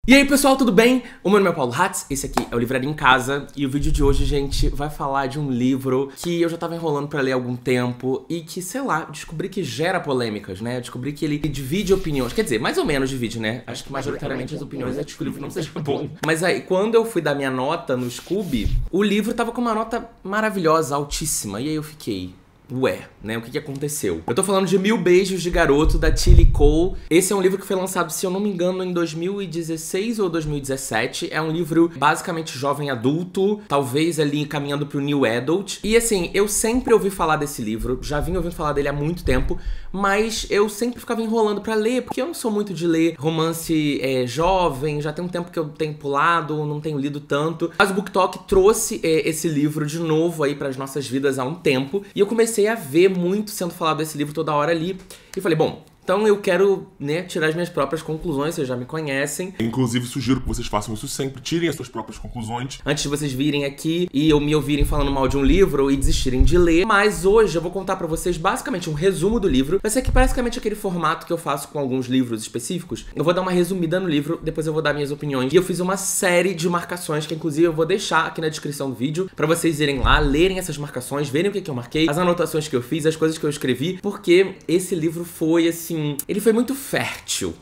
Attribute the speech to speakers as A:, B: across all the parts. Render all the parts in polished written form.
A: E aí pessoal, tudo bem? O meu nome é Paulo Hatz, esse aqui é o Livraria em Casa. E o vídeo de hoje, gente, vai falar de um livro que eu já tava enrolando pra ler há algum tempo e que, sei lá, descobri que gera polêmicas, né? Descobri que ele divide opiniões, quer dizer, mais ou menos divide, né? Acho que majoritariamente as opiniões é de que o livro não seja bom. Mas aí, quando eu fui dar minha nota no Scooby, o livro tava com uma nota maravilhosa, altíssima. E aí eu fiquei... ué, né? O que aconteceu? Eu tô falando de 1000 Beijos de Garoto, da Tillie Cole. Esse é um livro que foi lançado, se eu não me engano, em 2016 ou 2017. É um livro basicamente jovem adulto, talvez ali caminhando pro New Adult. E assim, eu sempre ouvi falar desse livro, já vim ouvindo falar dele há muito tempo, mas eu sempre ficava enrolando pra ler, porque eu não sou muito de ler romance jovem, já tem um tempo que eu tenho pulado, não tenho lido tanto. Mas o BookTok trouxe esse livro de novo aí pras nossas vidas há um tempo, e eu comecei a ver muito sendo falado desse livro toda hora ali, e falei, bom, então eu quero, né, tirar as minhas próprias conclusões, vocês já me conhecem.
B: Inclusive, sugiro que vocês façam isso sempre, tirem as suas próprias conclusões.
A: Antes de vocês virem aqui e me ouvirem falando mal de um livro e desistirem de ler. Mas hoje eu vou contar pra vocês basicamente um resumo do livro. Vai ser que basicamente aquele formato que eu faço com alguns livros específicos. Eu vou dar uma resumida no livro, depois eu vou dar minhas opiniões. E eu fiz uma série de marcações que inclusive eu vou deixar aqui na descrição do vídeo pra vocês irem lá, lerem essas marcações, verem o que eu marquei, as anotações que eu fiz, as coisas que eu escrevi, porque esse livro foi assim... ele foi muito fértil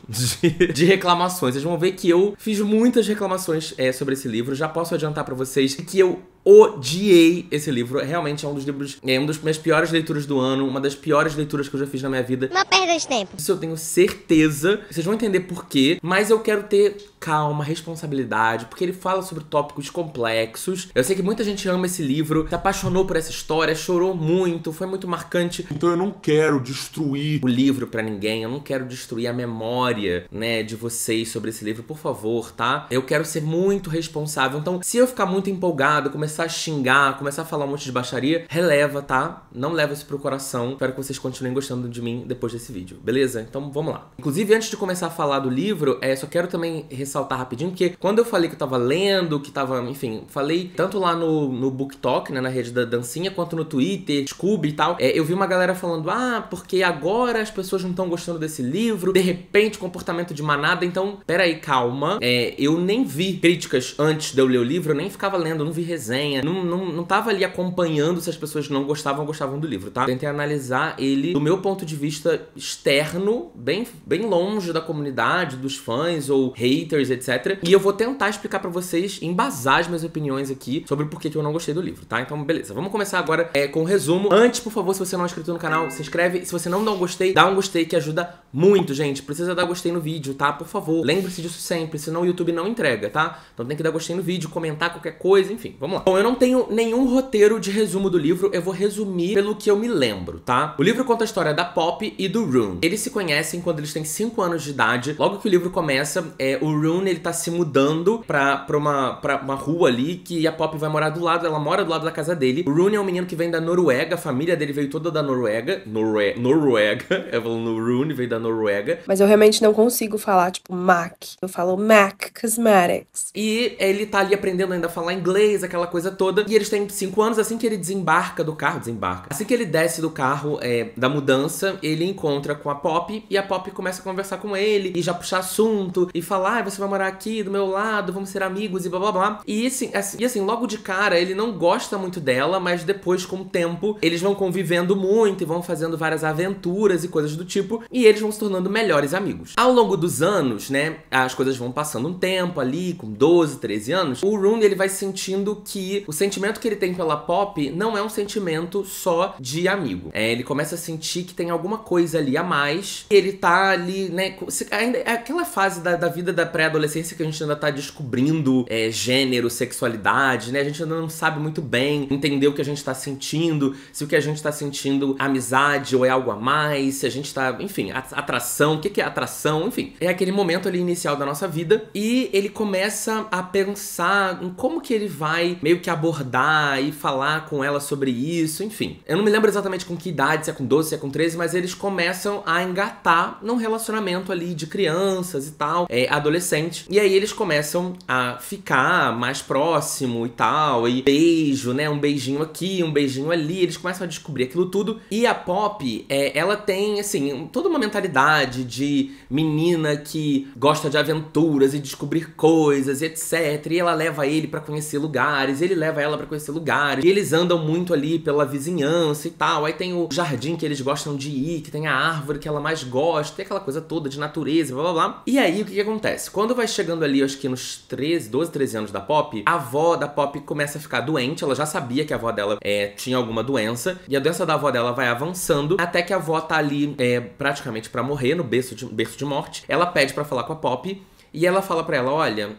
A: de reclamações. Vocês vão ver que eu fiz muitas reclamações sobre esse livro. Já posso adiantar pra vocês que eu odiei esse livro. Realmente é um dos livros, uma das minhas piores leituras do ano, uma das piores leituras que eu já fiz na minha vida.
C: Uma perda de tempo.
A: Isso eu tenho certeza. Vocês vão entender por quê, mas eu quero ter calma, responsabilidade, porque ele fala sobre tópicos complexos. Eu sei que muita gente ama esse livro, se apaixonou por essa história, chorou muito, foi muito marcante.
B: Então eu não quero destruir
A: o livro pra ninguém, eu não quero destruir a memória, né, de vocês sobre esse livro, por favor, tá? Eu quero ser muito responsável. Então, se eu ficar muito empolgado, começar a xingar, começar a falar um monte de baixaria, releva, tá? Não leva isso pro coração. Espero que vocês continuem gostando de mim depois desse vídeo, beleza? Então, vamos lá. Inclusive, antes de começar a falar do livro, só quero também ressaltar rapidinho, porque quando eu falei que eu tava lendo, que tava, enfim, falei tanto lá no BookTok, né, na rede da Dancinha, quanto no Twitter, Scooby e tal, eu vi uma galera falando, porque agora as pessoas não estão gostando desse livro, de repente, comportamento de manada. Então, peraí, calma. Eu nem vi críticas antes de eu ler o livro, eu nem ficava lendo, não vi resenha, não tava ali acompanhando se as pessoas não gostavam ou gostavam do livro, tá? Tentei analisar ele do meu ponto de vista externo, bem longe da comunidade, dos fãs ou haters, etc. E eu vou tentar explicar pra vocês, embasar as minhas opiniões aqui sobre o porquê que eu não gostei do livro, tá? Então, beleza. Vamos começar agora com o resumo. Antes, por favor, se você não é inscrito no canal, se inscreve. Se você não dá um gostei, dá um gostei que ajuda muito, gente. Precisa dar gostei no vídeo, tá? Por favor. Lembre-se disso sempre, senão o YouTube não entrega, tá? Então tem que dar gostei no vídeo, comentar qualquer coisa, enfim. Vamos lá. Bom, eu não tenho nenhum roteiro de resumo do livro, eu vou resumir pelo que eu me lembro, tá? O livro conta a história da Poppy e do Rune. Eles se conhecem quando eles têm 5 anos de idade. Logo que o livro começa, o Rune, ele tá se mudando pra uma rua ali, que a Poppy vai morar do lado, ela mora do lado da casa dele. O Rune é um menino que vem da Noruega, a família dele veio toda da Noruega. Noruega. Eu falo no Rune, veio da Noruega.
D: Mas eu realmente não consigo falar, tipo, MAC. Eu falo MAC Cosmetics.
A: E ele tá ali aprendendo ainda a falar inglês, aquela coisa toda. E eles têm 5 anos, assim que ele desembarca do carro, assim que ele desce do carro da mudança, ele encontra com a Poppy, e a Poppy começa a conversar com ele, e já puxar assunto, e falar, você vai morar aqui do meu lado, vamos ser amigos, e blá blá blá. E assim, logo de cara, ele não gosta muito dela, mas depois, com o tempo, eles vão convivendo muito, e vão fazendo várias aventuras e coisas do tipo, e eles vão se tornando melhores amigos. Ao longo dos anos, né, as coisas vão passando um tempo ali, com 12, 13 anos, o Rune, ele vai sentindo que o sentimento que ele tem pela Poppy não é um sentimento só de amigo. Ele começa a sentir que tem alguma coisa ali a mais, e ele tá ali, né, ainda é aquela fase da vida da pré-adolescência que a gente ainda tá descobrindo gênero, sexualidade, né, a gente ainda não sabe muito bem entender o que a gente tá sentindo, se o que a gente tá sentindo é amizade ou é algo a mais, se a gente tá, enfim, atração, o que é atração, enfim. É aquele momento ali inicial da nossa vida, e ele começa a pensar em como que ele vai meio meio que abordar e falar com ela sobre isso, enfim. Eu não me lembro exatamente com que idade, se é com 12, se é com 13, mas eles começam a engatar num relacionamento ali de crianças e tal, adolescente. E aí eles começam a ficar mais próximo e tal, e beijo, né, um beijinho aqui, um beijinho ali, eles começam a descobrir aquilo tudo. E a Poppy, ela tem, assim, toda uma mentalidade de menina que gosta de aventuras e descobrir coisas, etc. E ela leva ele pra conhecer lugares, ele leva ela pra conhecer lugares, e eles andam muito ali pela vizinhança e tal. Aí tem o jardim que eles gostam de ir, que tem a árvore que ela mais gosta, tem aquela coisa toda de natureza, blá blá blá. E aí o que acontece? Quando vai chegando ali, acho que nos 12, 13 anos da Poppy, a avó da Poppy começa a ficar doente. Ela já sabia que a avó dela tinha alguma doença, e a doença da avó dela vai avançando até que a avó tá ali praticamente pra morrer, no berço de morte. Ela pede pra falar com a Poppy. E ela fala pra ela, olha,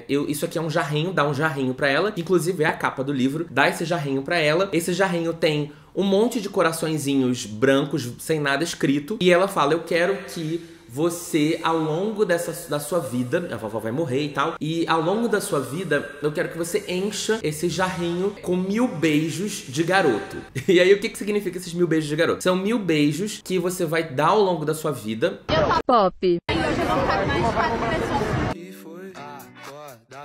A: isso aqui é um jarrinho, dá um jarrinho pra ela, inclusive é a capa do livro, dá esse jarrinho pra ela. Esse jarrinho tem um monte de coraçõezinhos brancos, sem nada escrito, e ela fala, eu quero que você, ao longo da sua vida, a vovó vai morrer e tal, e ao longo da sua vida, eu quero que você encha esse jarrinho com 1000 beijos de garoto. E aí, o que significa esses 1000 beijos de garoto? São 1000 beijos que você vai dar ao longo da sua vida.
C: Pop.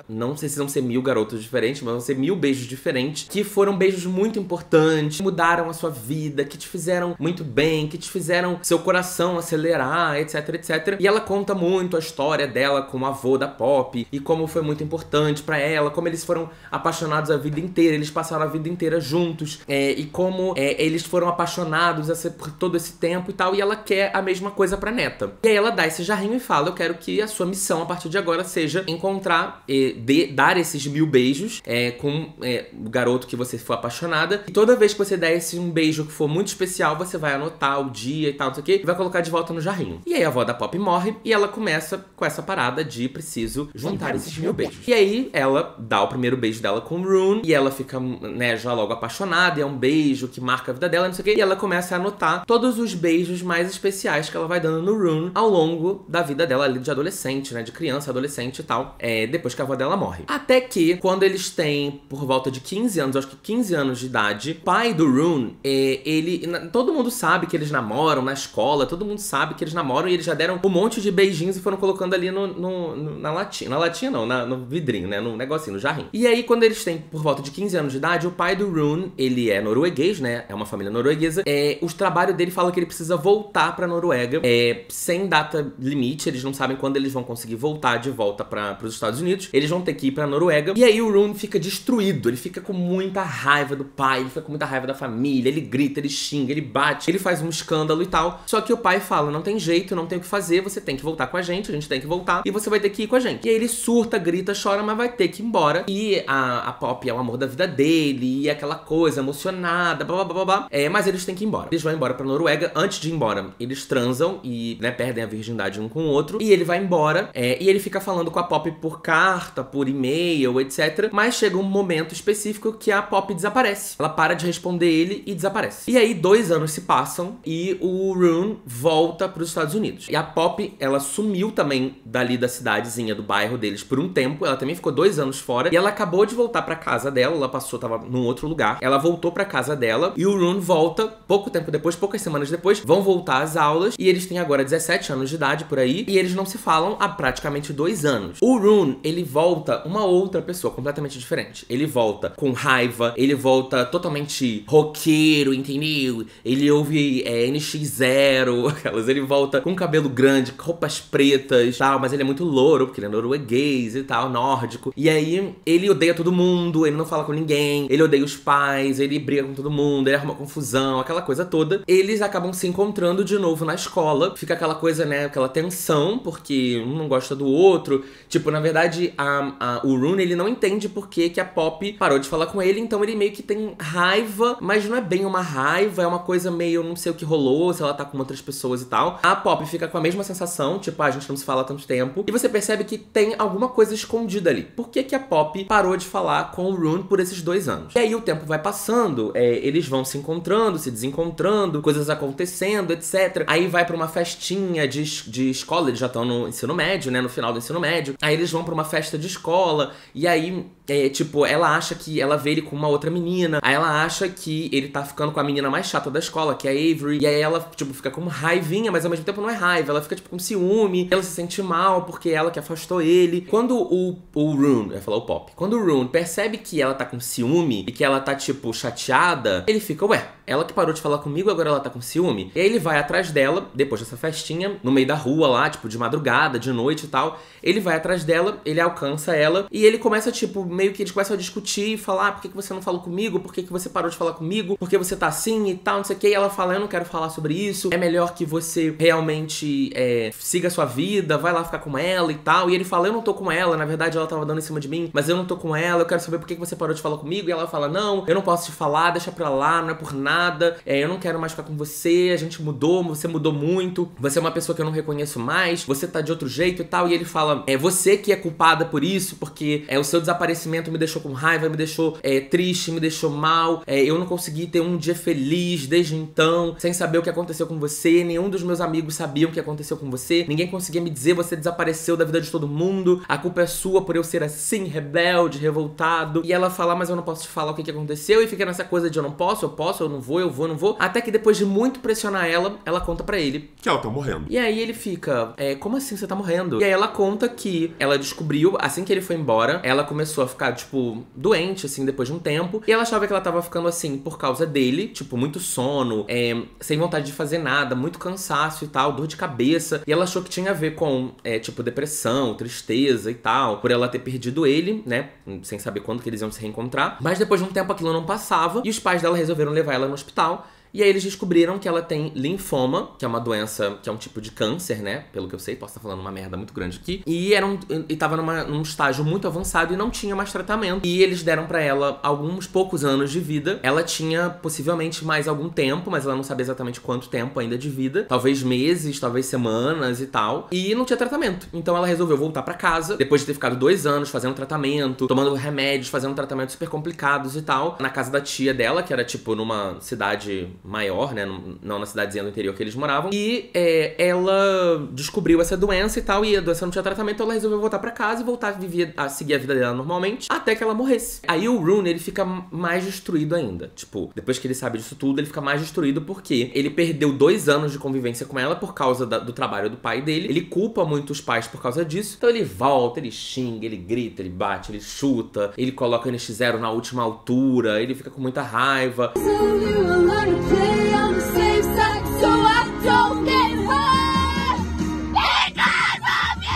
A: Não sei se vão ser 1000 garotos diferentes, mas vão ser 1000 beijos diferentes, que foram beijos muito importantes, que mudaram a sua vida, que te fizeram muito bem, que te fizeram seu coração acelerar, etc, etc. E ela conta muito a história dela com o avô da Poppy, e como foi muito importante pra ela, como eles foram apaixonados a vida inteira, eles passaram a vida inteira juntos, e como eles foram apaixonados por todo esse tempo e tal, e ela quer a mesma coisa pra neta. E aí ela dá esse jarrinho e fala, eu quero que a sua missão a partir de agora seja encontrar dar esses 1000 beijos com o garoto que você for apaixonada. E toda vez que você der um beijo que for muito especial, você vai anotar o dia e tal, não sei o que, e vai colocar de volta no jarrinho. E aí a avó da Poppy morre e ela começa com essa parada de preciso juntar esses 1000 beijos. E aí ela dá o primeiro beijo dela com o Rune e ela fica, né, já logo apaixonada, e é um beijo que marca a vida dela, não sei o que, e ela começa a anotar todos os beijos mais especiais que ela vai dando no Rune ao longo da vida dela ali de adolescente, né, de criança, adolescente e tal, depois que a avó dela morre. Até que, quando eles têm por volta de 15 anos, acho que 15 anos de idade, o pai do Rune, todo mundo sabe que eles namoram na escola, todo mundo sabe que eles namoram, e eles já deram um monte de beijinhos e foram colocando ali na latinha. Na latinha não, no vidrinho, né, no negocinho, no jarrinho. E aí, quando eles têm por volta de 15 anos de idade, o pai do Rune, ele é norueguês, né, é uma família norueguesa, o trabalho dele fala que ele precisa voltar pra Noruega, sem data limite, eles não sabem quando eles vão conseguir voltar de volta pros Estados Unidos, eles vão ter que ir pra Noruega, e aí o Rune fica destruído, ele fica com muita raiva do pai, ele fica com muita raiva da família, ele grita, ele xinga, ele bate, ele faz um escândalo e tal, só que o pai fala, não tem jeito, não tem o que fazer, você tem que voltar com a gente tem que voltar, e você vai ter que ir com a gente. E aí ele surta, grita, chora, mas vai ter que ir embora, e a Poppy é o amor da vida dele, e aquela coisa emocionada, blá blá blá blá, mas eles têm que ir embora. Eles vão embora pra Noruega, antes de ir embora, eles transam e, né, perdem a virgindade um com o outro, e ele vai embora, e ele fica falando com a Poppy por carta, por e-mail, etc. Mas chega um momento específico que a Poppy desaparece. Ela para de responder ele e desaparece. E aí 2 anos se passam e o Rune volta pros Estados Unidos. E a Poppy, ela sumiu também dali da cidadezinha, do bairro deles por um tempo. Ela também ficou 2 anos fora. E ela acabou de voltar pra casa dela. Ela tava num outro lugar. Ela voltou pra casa dela. E o Rune volta pouco tempo depois, poucas semanas depois. Vão voltar às aulas. E eles têm agora 17 anos de idade por aí. E eles não se falam há praticamente 2 anos. O Rune, ele volta uma outra pessoa, completamente diferente. Ele volta com raiva. Ele volta totalmente roqueiro, entendeu? Ele ouve NX0, aquelas. Ele volta com cabelo grande, roupas pretas, tal. Mas ele é muito louro, porque ele é norueguês e tal, nórdico. E aí, ele odeia todo mundo, ele não fala com ninguém, ele odeia os pais, ele briga com todo mundo, ele arruma confusão, aquela coisa toda. Eles acabam se encontrando de novo na escola. Fica aquela coisa, né, aquela tensão, porque um não gosta do outro. Tipo, na verdade, o Rune, ele não entende por que a Poppy parou de falar com ele, então ele meio que tem raiva, mas não é bem uma raiva, é uma coisa meio, não sei o que rolou, se ela tá com outras pessoas e tal. A Poppy fica com a mesma sensação, tipo, a gente não se fala há tanto tempo, e você percebe que tem alguma coisa escondida ali. Por que a Poppy parou de falar com o Rune por esses 2 anos? E aí o tempo vai passando, eles vão se encontrando, se desencontrando, coisas acontecendo, etc. Aí vai pra uma festinha de escola, eles já estão no ensino médio, né, no final do ensino médio. Aí eles vão pra uma festa experiência de escola. E aí, tipo, ela acha que ela vê ele com uma outra menina. Aí ela acha que ele tá ficando com a menina mais chata da escola, que é a Avery. E aí ela, tipo, fica com raivinha, mas ao mesmo tempo não é raiva. Ela fica, tipo, com ciúme. Ela se sente mal porque ela que afastou ele. Quando o Rune, eu ia falar o Pop. Quando o Rune percebe que ela tá com ciúme e que ela tá, tipo, chateada, ele fica, ué, ela que parou de falar comigo, agora ela tá com ciúme? E aí ele vai atrás dela, depois dessa festinha, no meio da rua lá, tipo, de madrugada, de noite e tal. Ele vai atrás dela, ele alcança ela e ele começa, tipo, meio que eles começam a discutir e falar, por que você não falou comigo? Por que você parou de falar comigo? Por que você tá assim e tal, não sei o que. E ela fala, eu não quero falar sobre isso. É melhor que você realmente siga a sua vida, vai lá ficar com ela e tal. E ele fala, eu não tô com ela, na verdade ela tava dando em cima de mim, mas eu não tô com ela, eu quero saber por que você parou de falar comigo. E ela fala, não, eu não posso te falar, deixa pra lá, não é por nada, eu não quero mais ficar com você, a gente mudou, você mudou muito, você é uma pessoa que eu não reconheço mais, você tá de outro jeito e tal. E ele fala, é você que é culpada por isso, porque o seu desaparecimento me deixou com raiva, me deixou triste, me deixou mal, eu não consegui ter um dia feliz desde então, sem saber o que aconteceu com você, nenhum dos meus amigos sabiam o que aconteceu com você, ninguém conseguia me dizer, você desapareceu da vida de todo mundo, a culpa é sua por eu ser assim, rebelde, revoltado. E ela fala, mas eu não posso te falar o que aconteceu, e fica nessa coisa de eu não posso, eu não vou, eu vou, não vou, até que depois de muito pressionar ela conta pra ele
B: que ela tá morrendo.
A: E aí ele fica, como assim você tá morrendo? E aí ela conta que ela descobriu, assim que ele foi embora, ela começou a ficar, tipo, doente, assim, depois de um tempo, e ela achava que ela tava ficando assim por causa dele, tipo, muito sono, sem vontade de fazer nada, muito cansaço e tal, dor de cabeça, e ela achou que tinha a ver com, tipo, depressão, tristeza e tal, por ela ter perdido ele, né, sem saber quando que eles iam se reencontrar. Mas depois de um tempo aquilo não passava, e os pais dela resolveram levar ela no hospital. E aí eles descobriram que ela tem linfoma, que é uma doença, que é um tipo de câncer, né? Pelo que eu sei, posso estar falando uma merda muito grande aqui. E tava num estágio muito avançado e não tinha mais tratamento. E eles deram pra ela alguns poucos anos de vida. Ela tinha possivelmente mais algum tempo, mas ela não sabia exatamente quanto tempo ainda de vida. Talvez meses, talvez semanas e tal. E não tinha tratamento. Então ela resolveu voltar pra casa, depois de ter ficado 2 anos fazendo tratamento, tomando remédios, fazendo tratamentos super complicados e tal. Na casa da tia dela, que era tipo numa cidade maior, né, não na cidadezinha do interior que eles moravam, e ela descobriu essa doença e tal, e a doença não tinha tratamento, ela resolveu voltar pra casa e voltar a seguir a vida dela normalmente, até que ela morresse. Aí o Rune, ele fica mais destruído ainda, tipo, depois que ele sabe disso tudo, ele fica mais destruído porque ele perdeu 2 anos de convivência com ela por causa do trabalho do pai dele, ele culpa muito os pais por causa disso, então ele volta, ele xinga, ele grita, ele bate, ele chuta, ele coloca o NX0 na última altura, ele fica com muita raiva.
C: Play on the safe side so I don't get hurt.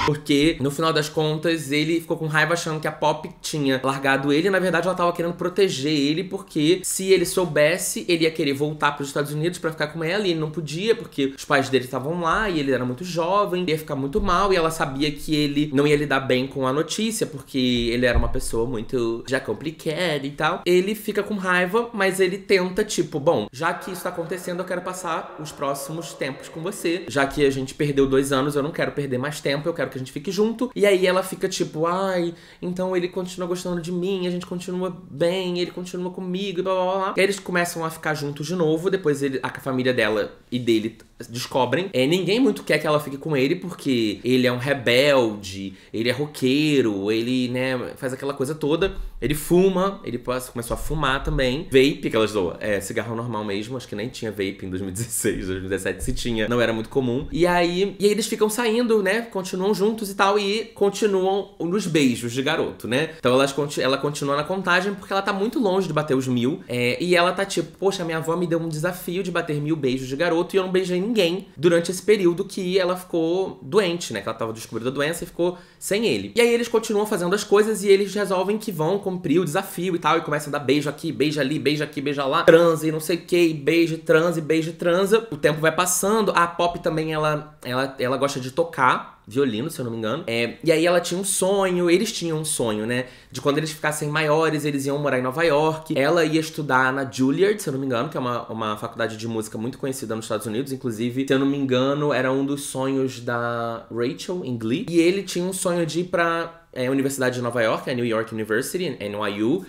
A: Porque, no final das contas, ele ficou com raiva achando que a Pop tinha largado ele. Na verdade, ela tava querendo proteger ele, porque se ele soubesse, ele ia querer voltar pros Estados Unidos pra ficar com ela. E ele não podia, porque os pais dele estavam lá e ele era muito jovem, ia ficar muito mal. E ela sabia que ele não ia lidar bem com a notícia, porque ele era uma pessoa muito já complicada e tal. Ele fica com raiva, mas ele tenta, tipo, bom, já que isso tá acontecendo, eu quero passar os próximos tempos com você. Já que a gente perdeu 2 anos, eu não quero perder mais tempo, eu quero que a gente fique junto. E aí ela fica tipo, ai, então ele continua gostando de mim, a gente continua bem, ele continua comigo e blá blá blá. E aí eles começam a ficar juntos de novo, depois a família dela e dele descobrem. Ninguém muito quer que ela fique com ele, porque ele é um rebelde, ele é roqueiro, ele, né, faz aquela coisa toda. Ele fuma, ele começou a fumar também. Vape, que elas zoam, cigarro normal mesmo, acho que nem tinha vape em 2016, 2017, se tinha, não era muito comum. E aí eles ficam saindo, né, continuam juntos e tal, e continuam nos beijos de garoto, né. Então ela continua na contagem, porque ela tá muito longe de bater os 1000, e ela tá tipo, poxa, minha avó me deu um desafio de bater 1000 beijos de garoto, e eu não beijei ninguém durante esse período que ela ficou doente, né, que ela tava descobrindo a doença e ficou sem ele. E aí eles continuam fazendo as coisas e eles resolvem que vão cumprir o desafio e tal, e começam a dar beijo aqui, beijo ali, beijo aqui, beija lá, transa e não sei o que, beijo, transa. O tempo vai passando, a Pop também, ela gosta de tocar violino, se eu não me engano. E aí ela tinha um sonho, eles tinham um sonho, né? De quando eles ficassem maiores, eles iam morar em Nova York. Ela ia estudar na Juilliard, se eu não me engano, que é uma faculdade de música muito conhecida nos Estados Unidos. Inclusive, se eu não me engano, era um dos sonhos da Rachel em Glee. E ele tinha um sonho de ir pra Universidade de Nova York, a New York University, NYU.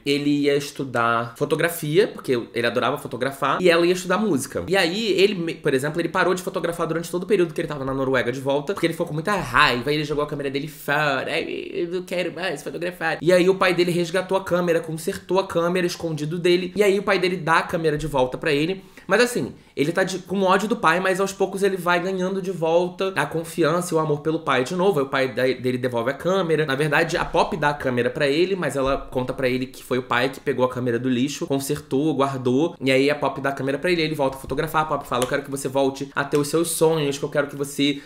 A: Ele ia estudar fotografia, porque ele adorava fotografar, e ela ia estudar música. E aí, ele, por exemplo, ele parou de fotografar durante todo o período que ele tava na Noruega de volta, porque ele ficou com muita raiva, aí ele jogou a câmera dele fora, eu não quero mais fotografar. E aí o pai dele resgatou a câmera, consertou a câmera escondido dele, e aí o pai dele dá a câmera de volta pra ele. Mas assim, ele tá com ódio do pai, mas aos poucos ele vai ganhando de volta a confiança e o amor pelo pai de novo. Aí o pai dele devolve a câmera. Na verdade, a Pop dá a câmera pra ele, mas ela conta pra ele que foi o pai que pegou a câmera do lixo, consertou, guardou. E aí a Pop dá a câmera pra ele, ele volta a fotografar. A Pop fala, eu quero que você volte a ter os seus sonhos, que eu quero que você,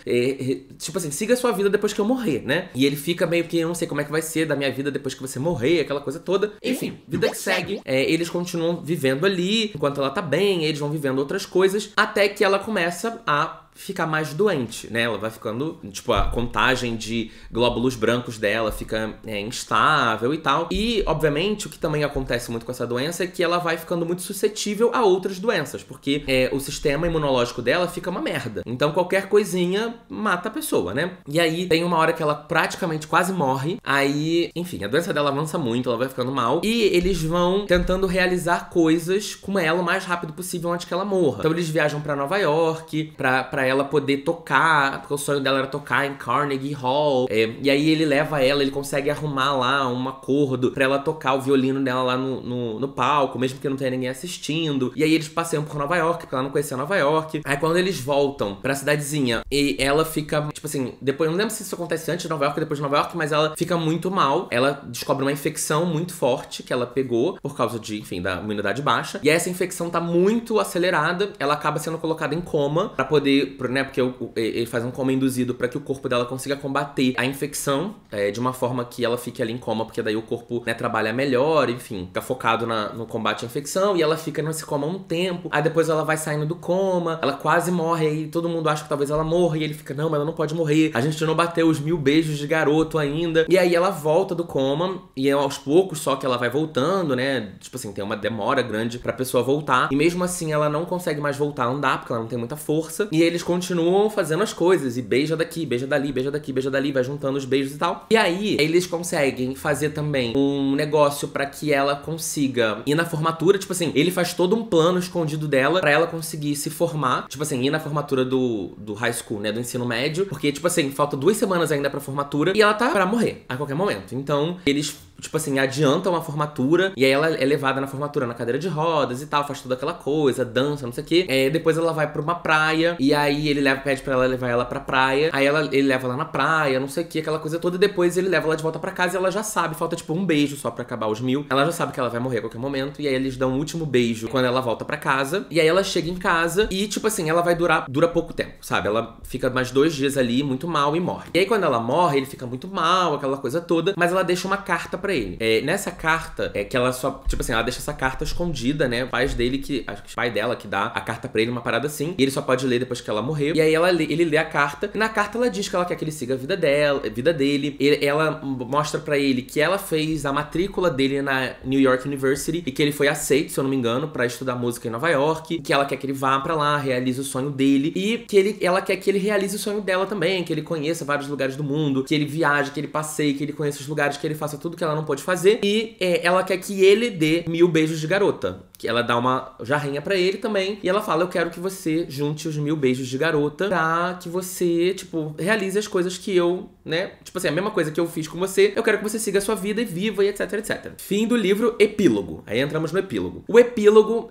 A: tipo assim, siga a sua vida depois que eu morrer, né? E ele fica meio que, eu não sei como é que vai ser da minha vida depois que você morrer, aquela coisa toda. Enfim, vida que segue. Eles continuam vivendo ali, enquanto ela tá bem, eles vão vivendo outras coisas, até que ela começa a ficar mais doente, né? Ela vai ficando, tipo, a contagem de glóbulos brancos dela fica instável e tal. E, obviamente, o que também acontece muito com essa doença é que ela vai ficando muito suscetível a outras doenças, porque o sistema imunológico dela fica uma merda. Então, qualquer coisinha mata a pessoa, né? E aí, tem uma hora que ela praticamente quase morre. Aí, enfim, a doença dela avança muito, ela vai ficando mal. E eles vão tentando realizar coisas com ela o mais rápido possível antes que ela morra. Então, eles viajam pra Nova York, pra ela poder tocar, porque o sonho dela era tocar em Carnegie Hall. E aí ele leva ela, ele consegue arrumar lá um acordo pra ela tocar o violino dela lá no palco, mesmo que não tenha ninguém assistindo. E aí eles passeiam por Nova York, porque ela não conhecia Nova York. Aí quando eles voltam pra cidadezinha, e ela fica, tipo assim, depois, não lembro se isso acontece antes de Nova York ou depois de Nova York, mas ela fica muito mal. Ela descobre uma infecção muito forte que ela pegou por causa de, enfim, da imunidade baixa. E essa infecção tá muito acelerada, ela acaba sendo colocada em coma pra poder, né, porque ele faz um coma induzido pra que o corpo dela consiga combater a infecção de uma forma que ela fique ali em coma, porque daí o corpo, né, trabalha melhor, enfim, fica focado no combate à infecção, e ela fica nesse coma um tempo, aí depois ela vai saindo do coma, ela quase morre, aí todo mundo acha que talvez ela morra, e ele fica, não, mas ela não pode morrer, a gente não bateu os 1000 beijos de garoto ainda, e aí ela volta do coma, e é aos poucos só que ela vai voltando, né, tipo assim, tem uma demora grande pra pessoa voltar, e mesmo assim ela não consegue mais voltar a andar, porque ela não tem muita força, e eles continuam fazendo as coisas, e beija daqui, beija dali, beija daqui, beija dali, vai juntando os beijos e tal. E aí, eles conseguem fazer também um negócio pra que ela consiga ir na formatura, tipo assim, ele faz todo um plano escondido dela pra ela conseguir se formar, tipo assim, ir na formatura do high school, né, do ensino médio, porque, tipo assim, falta 2 semanas ainda pra formatura, e ela tá pra morrer a qualquer momento. Então, eles, tipo assim, adiantam a formatura, e aí ela é levada na formatura na cadeira de rodas e tal, faz toda aquela coisa, dança, não sei o quê. Depois ela vai pra uma praia, e aí ele pede pra ela levar ela pra praia, aí ele leva ela na praia, não sei o que, aquela coisa toda, e depois ele leva ela de volta pra casa e ela já sabe, falta tipo um beijo só pra acabar os 1000, ela já sabe que ela vai morrer a qualquer momento, e aí eles dão um último beijo quando ela volta pra casa, e aí ela chega em casa e, tipo assim, ela vai dura pouco tempo, sabe? Ela fica mais 2 dias ali, muito mal, e morre. E aí quando ela morre, ele fica muito mal, aquela coisa toda, mas ela deixa uma carta pra ele. Nessa carta, que ela só, tipo assim, ela deixa essa carta escondida, né? O pai dele acho que o pai dela que dá a carta pra ele, uma parada assim, e ele só pode ler depois que ela morreu. E aí ele lê a carta, e na carta ela diz que ela quer que ele siga a vida dele. Ela mostra pra ele que ela fez a matrícula dele na New York University e que ele foi aceito, se eu não me engano, pra estudar música em Nova York, que ela quer que ele vá pra lá, realize o sonho dele, e que ela quer que ele realize o sonho dela também, que ele conheça vários lugares do mundo, que ele viaje, que ele passeie, que ele conheça os lugares, que ele faça tudo que ela não pôde fazer, e ela quer que ele dê 1000 beijos de garota. Que ela dá uma jarrinha pra ele também, e ela fala, eu quero que você junte os 1000 beijos de garota pra que você, tipo, realize as coisas que eu, né, tipo assim, a mesma coisa que eu fiz com você, eu quero que você siga a sua vida e viva, e etc, etc. Fim do livro, epílogo. Aí entramos no epílogo. O epílogo,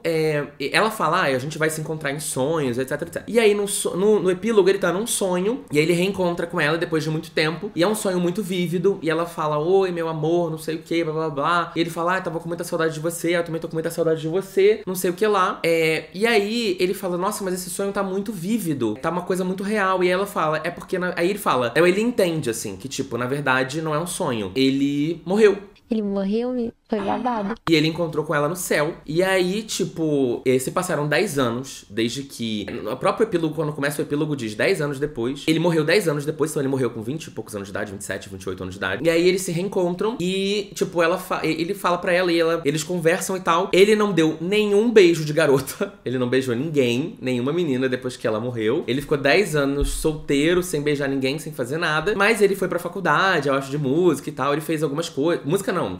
A: ela fala, a gente vai se encontrar em sonhos, etc, etc. E aí, no epílogo, ele tá num sonho, e aí ele reencontra com ela depois de muito tempo, e é um sonho muito vívido, e ela fala, oi, meu amor, não sei o que, blá, blá, blá. E ele fala, tava com muita saudade de você, eu também tô com muita saudade de você, não sei o que lá. E aí ele fala, nossa, mas esse sonho tá muito vívido, tá uma coisa muito real. E ela fala, é porque... Aí ele fala, ele entende, assim, que tipo, na verdade não é um sonho, ele morreu.
E: Ele morreu? Foi babado.
A: E ele encontrou com ela no céu. E aí, tipo, se passaram 10 anos desde que... O próprio epílogo, quando começa o epílogo, diz 10 anos depois. Ele morreu 10 anos depois, então ele morreu com 20 e poucos anos de idade, 27, 28 anos de idade. E aí eles se reencontram e, tipo, ele fala pra ela e eles conversam e tal. Ele não deu nenhum beijo de garota. Ele não beijou ninguém, nenhuma menina depois que ela morreu. Ele ficou 10 anos solteiro, sem beijar ninguém, sem fazer nada. Mas ele foi pra faculdade, eu acho, de música e tal. Ele fez algumas coisas. Música não,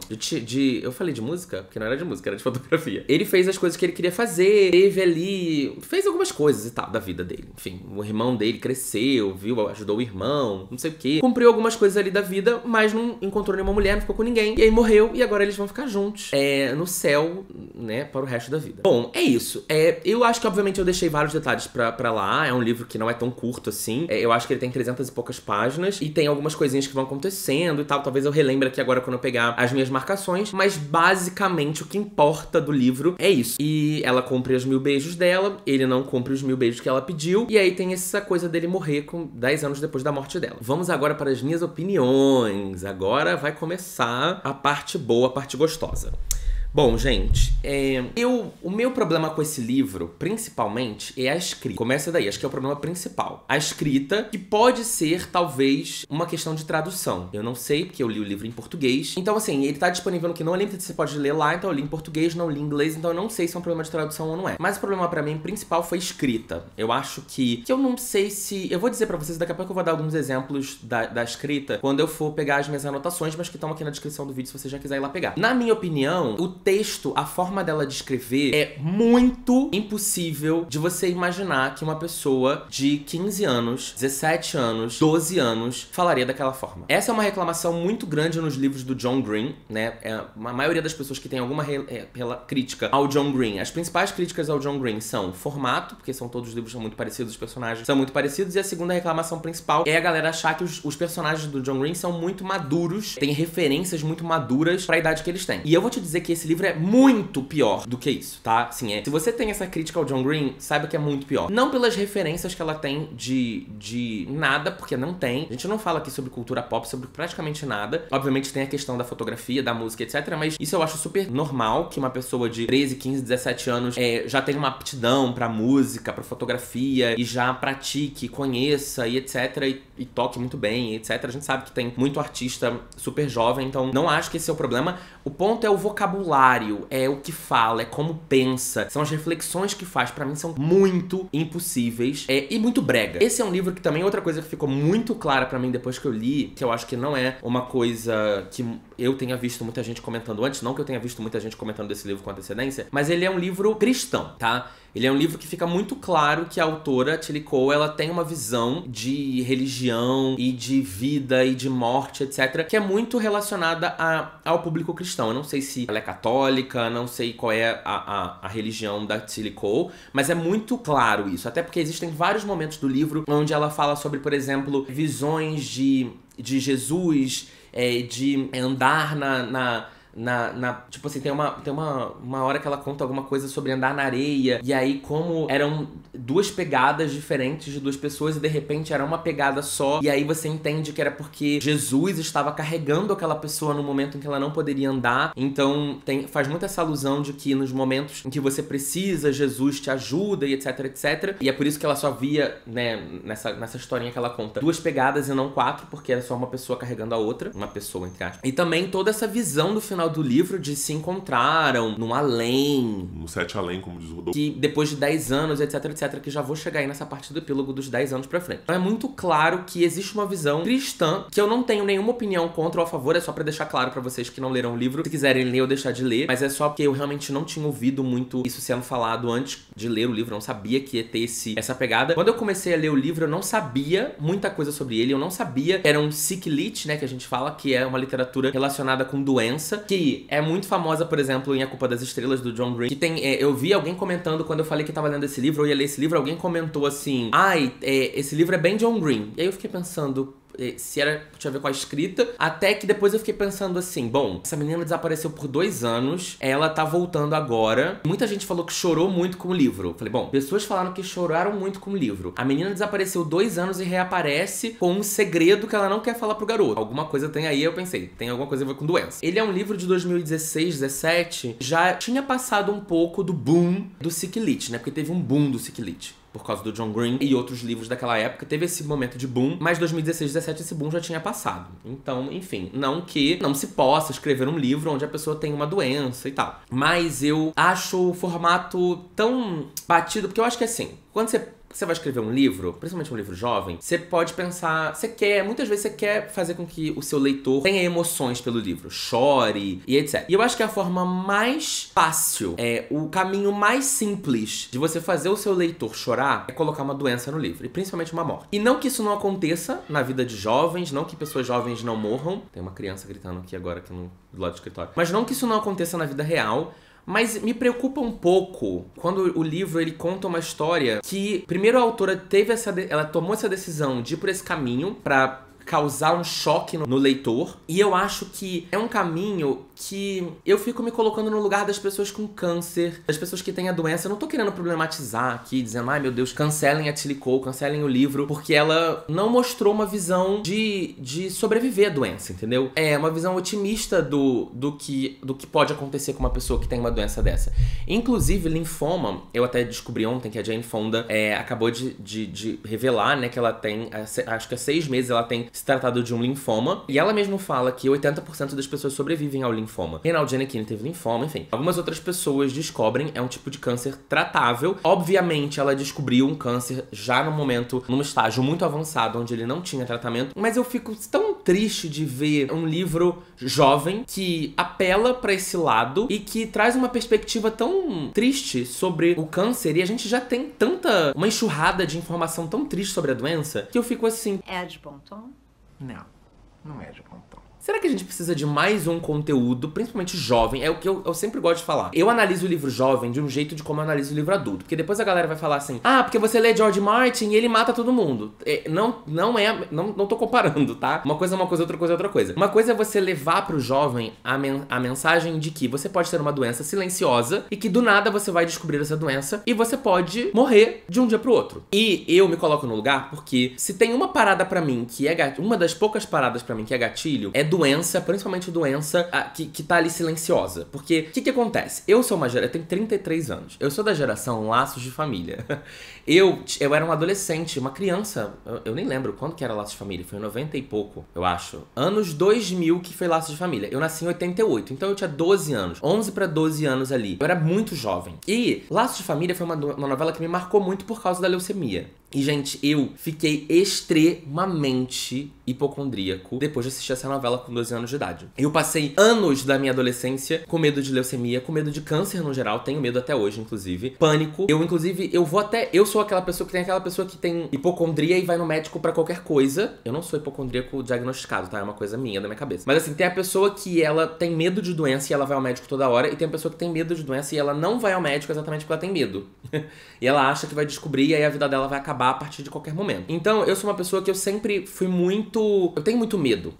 A: eu falei de música? Porque não era de música, era de fotografia. Ele fez as coisas que ele queria fazer, teve ali... Fez algumas coisas e tal da vida dele. Enfim, o irmão dele cresceu, viu? Ajudou o irmão, não sei o quê. Cumpriu algumas coisas ali da vida, mas não encontrou nenhuma mulher, não ficou com ninguém. E aí morreu, e agora eles vão ficar juntos. No céu, né, para o resto da vida. Bom, é isso. Eu acho que, obviamente, eu deixei vários detalhes pra lá. É um livro que não é tão curto assim. Eu acho que ele tem 300 e poucas páginas. E tem algumas coisinhas que vão acontecendo e tal. Talvez eu relembre aqui agora quando eu pegar as minhas marcações. Mas, basicamente, o que importa do livro é isso. E ela cumpre os 1000 beijos dela. Ele não cumpre os 1000 beijos que ela pediu. E aí tem essa coisa dele morrer com 10 anos depois da morte dela. Vamos agora para as minhas opiniões. Agora vai começar a parte boa, a parte gostosa. Bom, gente, o meu problema com esse livro, principalmente, é a escrita. Começa daí, acho que é o problema principal. A escrita, que pode ser, talvez, uma questão de tradução. Eu não sei, porque eu li o livro em português. Então, assim, ele tá disponível no Kindle Unlimited, você pode ler lá, então eu li em português, não li em inglês, então eu não sei se é um problema de tradução ou não é. Mas o problema pra mim, principal, foi escrita. Eu acho que eu não sei se... Eu vou dizer pra vocês, daqui a pouco eu vou dar alguns exemplos da escrita, quando eu for pegar as minhas anotações, mas que estão aqui na descrição do vídeo, se você já quiser ir lá pegar. Na minha opinião, o texto, a forma dela de escrever é muito impossível de você imaginar que uma pessoa de 15 anos, 17 anos, 12 anos falaria daquela forma. Essa é uma reclamação muito grande nos livros do John Green, né? A maioria das pessoas que tem alguma crítica ao John Green, as principais críticas ao John Green são formato, porque todos os livros são muito parecidos, os personagens são muito parecidos, e a segunda reclamação principal é a galera achar que os personagens do John Green são muito maduros, têm referências muito maduras pra idade que eles têm. E eu vou te dizer que esse livro é muito pior do que isso, tá? Assim, se você tem essa crítica ao John Green, saiba que é muito pior. Não pelas referências que ela tem de nada, porque não tem. A gente não fala aqui sobre cultura pop, sobre praticamente nada. Obviamente tem a questão da fotografia, da música, etc. Mas isso eu acho super normal, que uma pessoa de 13, 15, 17 anos já tenha uma aptidão pra música, pra fotografia, e já pratique, conheça, e etc. E toque muito bem, etc. A gente sabe que tem muito artista super jovem, então não acho que esse é o problema. O ponto é o vocabulário, é o que fala, é como pensa, são as reflexões que faz. Pra mim são muito impossíveis e muito brega. Esse é um livro que também, outra coisa que ficou muito clara pra mim depois que eu li, que eu acho que não é uma coisa que eu tenha visto muita gente comentando antes, não que eu tenha visto muita gente comentando desse livro com antecedência, mas ele é um livro cristão, tá? Ele é um livro que fica muito claro que a autora, Tillie Cole, ela tem uma visão de religião e de vida e de morte, etc., que é muito relacionada ao público cristão. Eu não sei se ela é católica, não sei qual é a religião da Tillie Cole, mas é muito claro isso. Até porque existem vários momentos do livro onde ela fala sobre, por exemplo, visões de Jesus, de andar tipo assim, tem uma hora que ela conta alguma coisa sobre andar na areia, e aí como eram duas pegadas diferentes de duas pessoas e de repente era uma pegada só, e aí você entende que era porque Jesus estava carregando aquela pessoa no momento em que ela não poderia andar. Então faz muito essa alusão de que nos momentos em que você precisa, Jesus te ajuda, e etc, etc. E é por isso que ela só via, né, nessa historinha que ela conta, duas pegadas e não 4, porque era só uma pessoa carregando a outra, uma pessoa, entre aspas. E também toda essa visão do final do livro de se encontraram num além.
B: No 7 além, como diz o Rodolfo.
A: Que depois de 10 anos, etc, etc, que já vou chegar aí nessa parte do epílogo dos 10 anos pra frente. Então é muito claro que existe uma visão cristã, que eu não tenho nenhuma opinião contra ou a favor, é só pra deixar claro pra vocês que não leram o livro. Se quiserem ler ou deixar de ler, mas é só porque eu realmente não tinha ouvido muito isso sendo falado antes de ler o livro, eu não sabia que ia ter essa pegada. Quando eu comecei a ler o livro, eu não sabia muita coisa sobre ele, eu não sabia que era um sick lit, né, que a gente fala, que é uma literatura relacionada com doença, que é muito famosa, por exemplo, em A Culpa das Estrelas, do John Green, que tem, eu vi alguém comentando, quando eu falei que tava lendo esse livro, eu ia ler esse livro, alguém comentou assim, esse livro é bem John Green. E aí eu fiquei pensando, se tinha a ver com a escrita, até que depois eu fiquei pensando assim, bom, essa menina desapareceu por 2 anos, ela tá voltando agora. Muita gente falou que chorou muito com o livro. Eu falei, bom, pessoas falaram que choraram muito com o livro. A menina desapareceu 2 anos e reaparece com um segredo que ela não quer falar pro garoto. Alguma coisa tem aí, eu pensei, tem alguma coisa a ver com doença. Ele é um livro de 2016, 17, já tinha passado um pouco do boom do Sick Lit, né? Porque teve um boom do Sick Lit por causa do John Green e outros livros daquela época, teve esse momento de boom, mas 2016, 17 esse boom já tinha passado. Então, enfim, não que não se possa escrever um livro onde a pessoa tem uma doença e tal. Mas eu acho o formato tão batido, porque eu acho que assim, quando você vai escrever um livro, principalmente um livro jovem, você pode pensar, muitas vezes você quer fazer com que o seu leitor tenha emoções pelo livro, chore e etc. E eu acho que a forma mais fácil, o caminho mais simples de você fazer o seu leitor chorar é colocar uma doença no livro, e principalmente uma morte. E não que isso não aconteça na vida de jovens, não que pessoas jovens não morram. Tem uma criança gritando aqui agora, do lado do escritório. Mas não que isso não aconteça na vida real. Mas me preocupa um pouco quando o livro ele conta uma história que, primeiro, a autora ela tomou essa decisão de ir por esse caminho pra causar um choque no leitor. E eu acho que é um caminho que eu fico me colocando no lugar das pessoas com câncer, das pessoas que têm a doença. Eu não tô querendo problematizar aqui, dizendo, ai meu Deus, cancelem a Tilly Cole, cancelem o livro, porque ela não mostrou uma visão de sobreviver à doença, entendeu? É uma visão otimista do que pode acontecer com uma pessoa que tem uma doença dessa. Inclusive, linfoma, eu até descobri ontem que a Jane Fonda acabou de revelar, né, que ela tem, acho que há 6 meses ela tem se tratado de um linfoma, e ela mesma fala que 80% das pessoas sobrevivem ao linfoma. Reinaldi Giannichini teve linfoma, enfim. Algumas outras pessoas descobrem, é um tipo de câncer tratável. Obviamente, ela descobriu um câncer já num estágio muito avançado, onde ele não tinha tratamento, mas eu fico tão triste de ver um livro jovem que apela pra esse lado e que traz uma perspectiva tão triste sobre o câncer, e a gente já tem uma enxurrada de informação tão triste sobre a doença, que eu fico assim...
E: É de bom tom?
F: Não é de bom tom.
A: Será que a gente precisa de mais um conteúdo, principalmente jovem? É o que eu sempre gosto de falar. Eu analiso o livro jovem de um jeito de como eu analiso o livro adulto. Porque depois a galera vai falar assim, porque você lê George Martin e ele mata todo mundo. Não tô comparando, tá? Uma coisa é uma coisa, outra coisa é outra coisa. Uma coisa é você levar pro jovem a mensagem de que você pode ter uma doença silenciosa e que do nada você vai descobrir essa doença e você pode morrer de um dia pro outro. E eu me coloco no lugar porque se tem uma parada pra mim que é uma das poucas paradas pra mim que é gatilho, é doença, principalmente doença que tá ali silenciosa. Porque, o que acontece? Eu tenho 33 anos. Eu sou da geração Laços de Família. Eu era um adolescente, uma criança. Eu nem lembro quando que era Laços de Família. Foi em 90 e pouco, eu acho. Anos 2000 que foi Laços de Família. Eu nasci em 88, então eu tinha 12 anos. 11 pra 12 anos ali. Eu era muito jovem. E Laços de Família foi uma novela que me marcou muito por causa da leucemia. E, gente, eu fiquei extremamente hipocondríaco depois de assistir essa novela com 12 anos de idade. Eu passei anos da minha adolescência com medo de leucemia, com medo de câncer no geral, tenho medo até hoje, inclusive. Pânico. Eu sou aquela pessoa que tem hipocondria e vai no médico pra qualquer coisa. Eu não sou hipocondríaco diagnosticado, tá? É uma coisa minha, da minha cabeça. Mas assim, tem a pessoa que ela tem medo de doença e ela vai ao médico toda hora, e tem a pessoa que tem medo de doença e ela não vai ao médico exatamente porque ela tem medo. E ela acha que vai descobrir e aí a vida dela vai acabar a partir de qualquer momento. Então, eu sou uma pessoa que eu sempre fui muito... Eu tenho muito medo.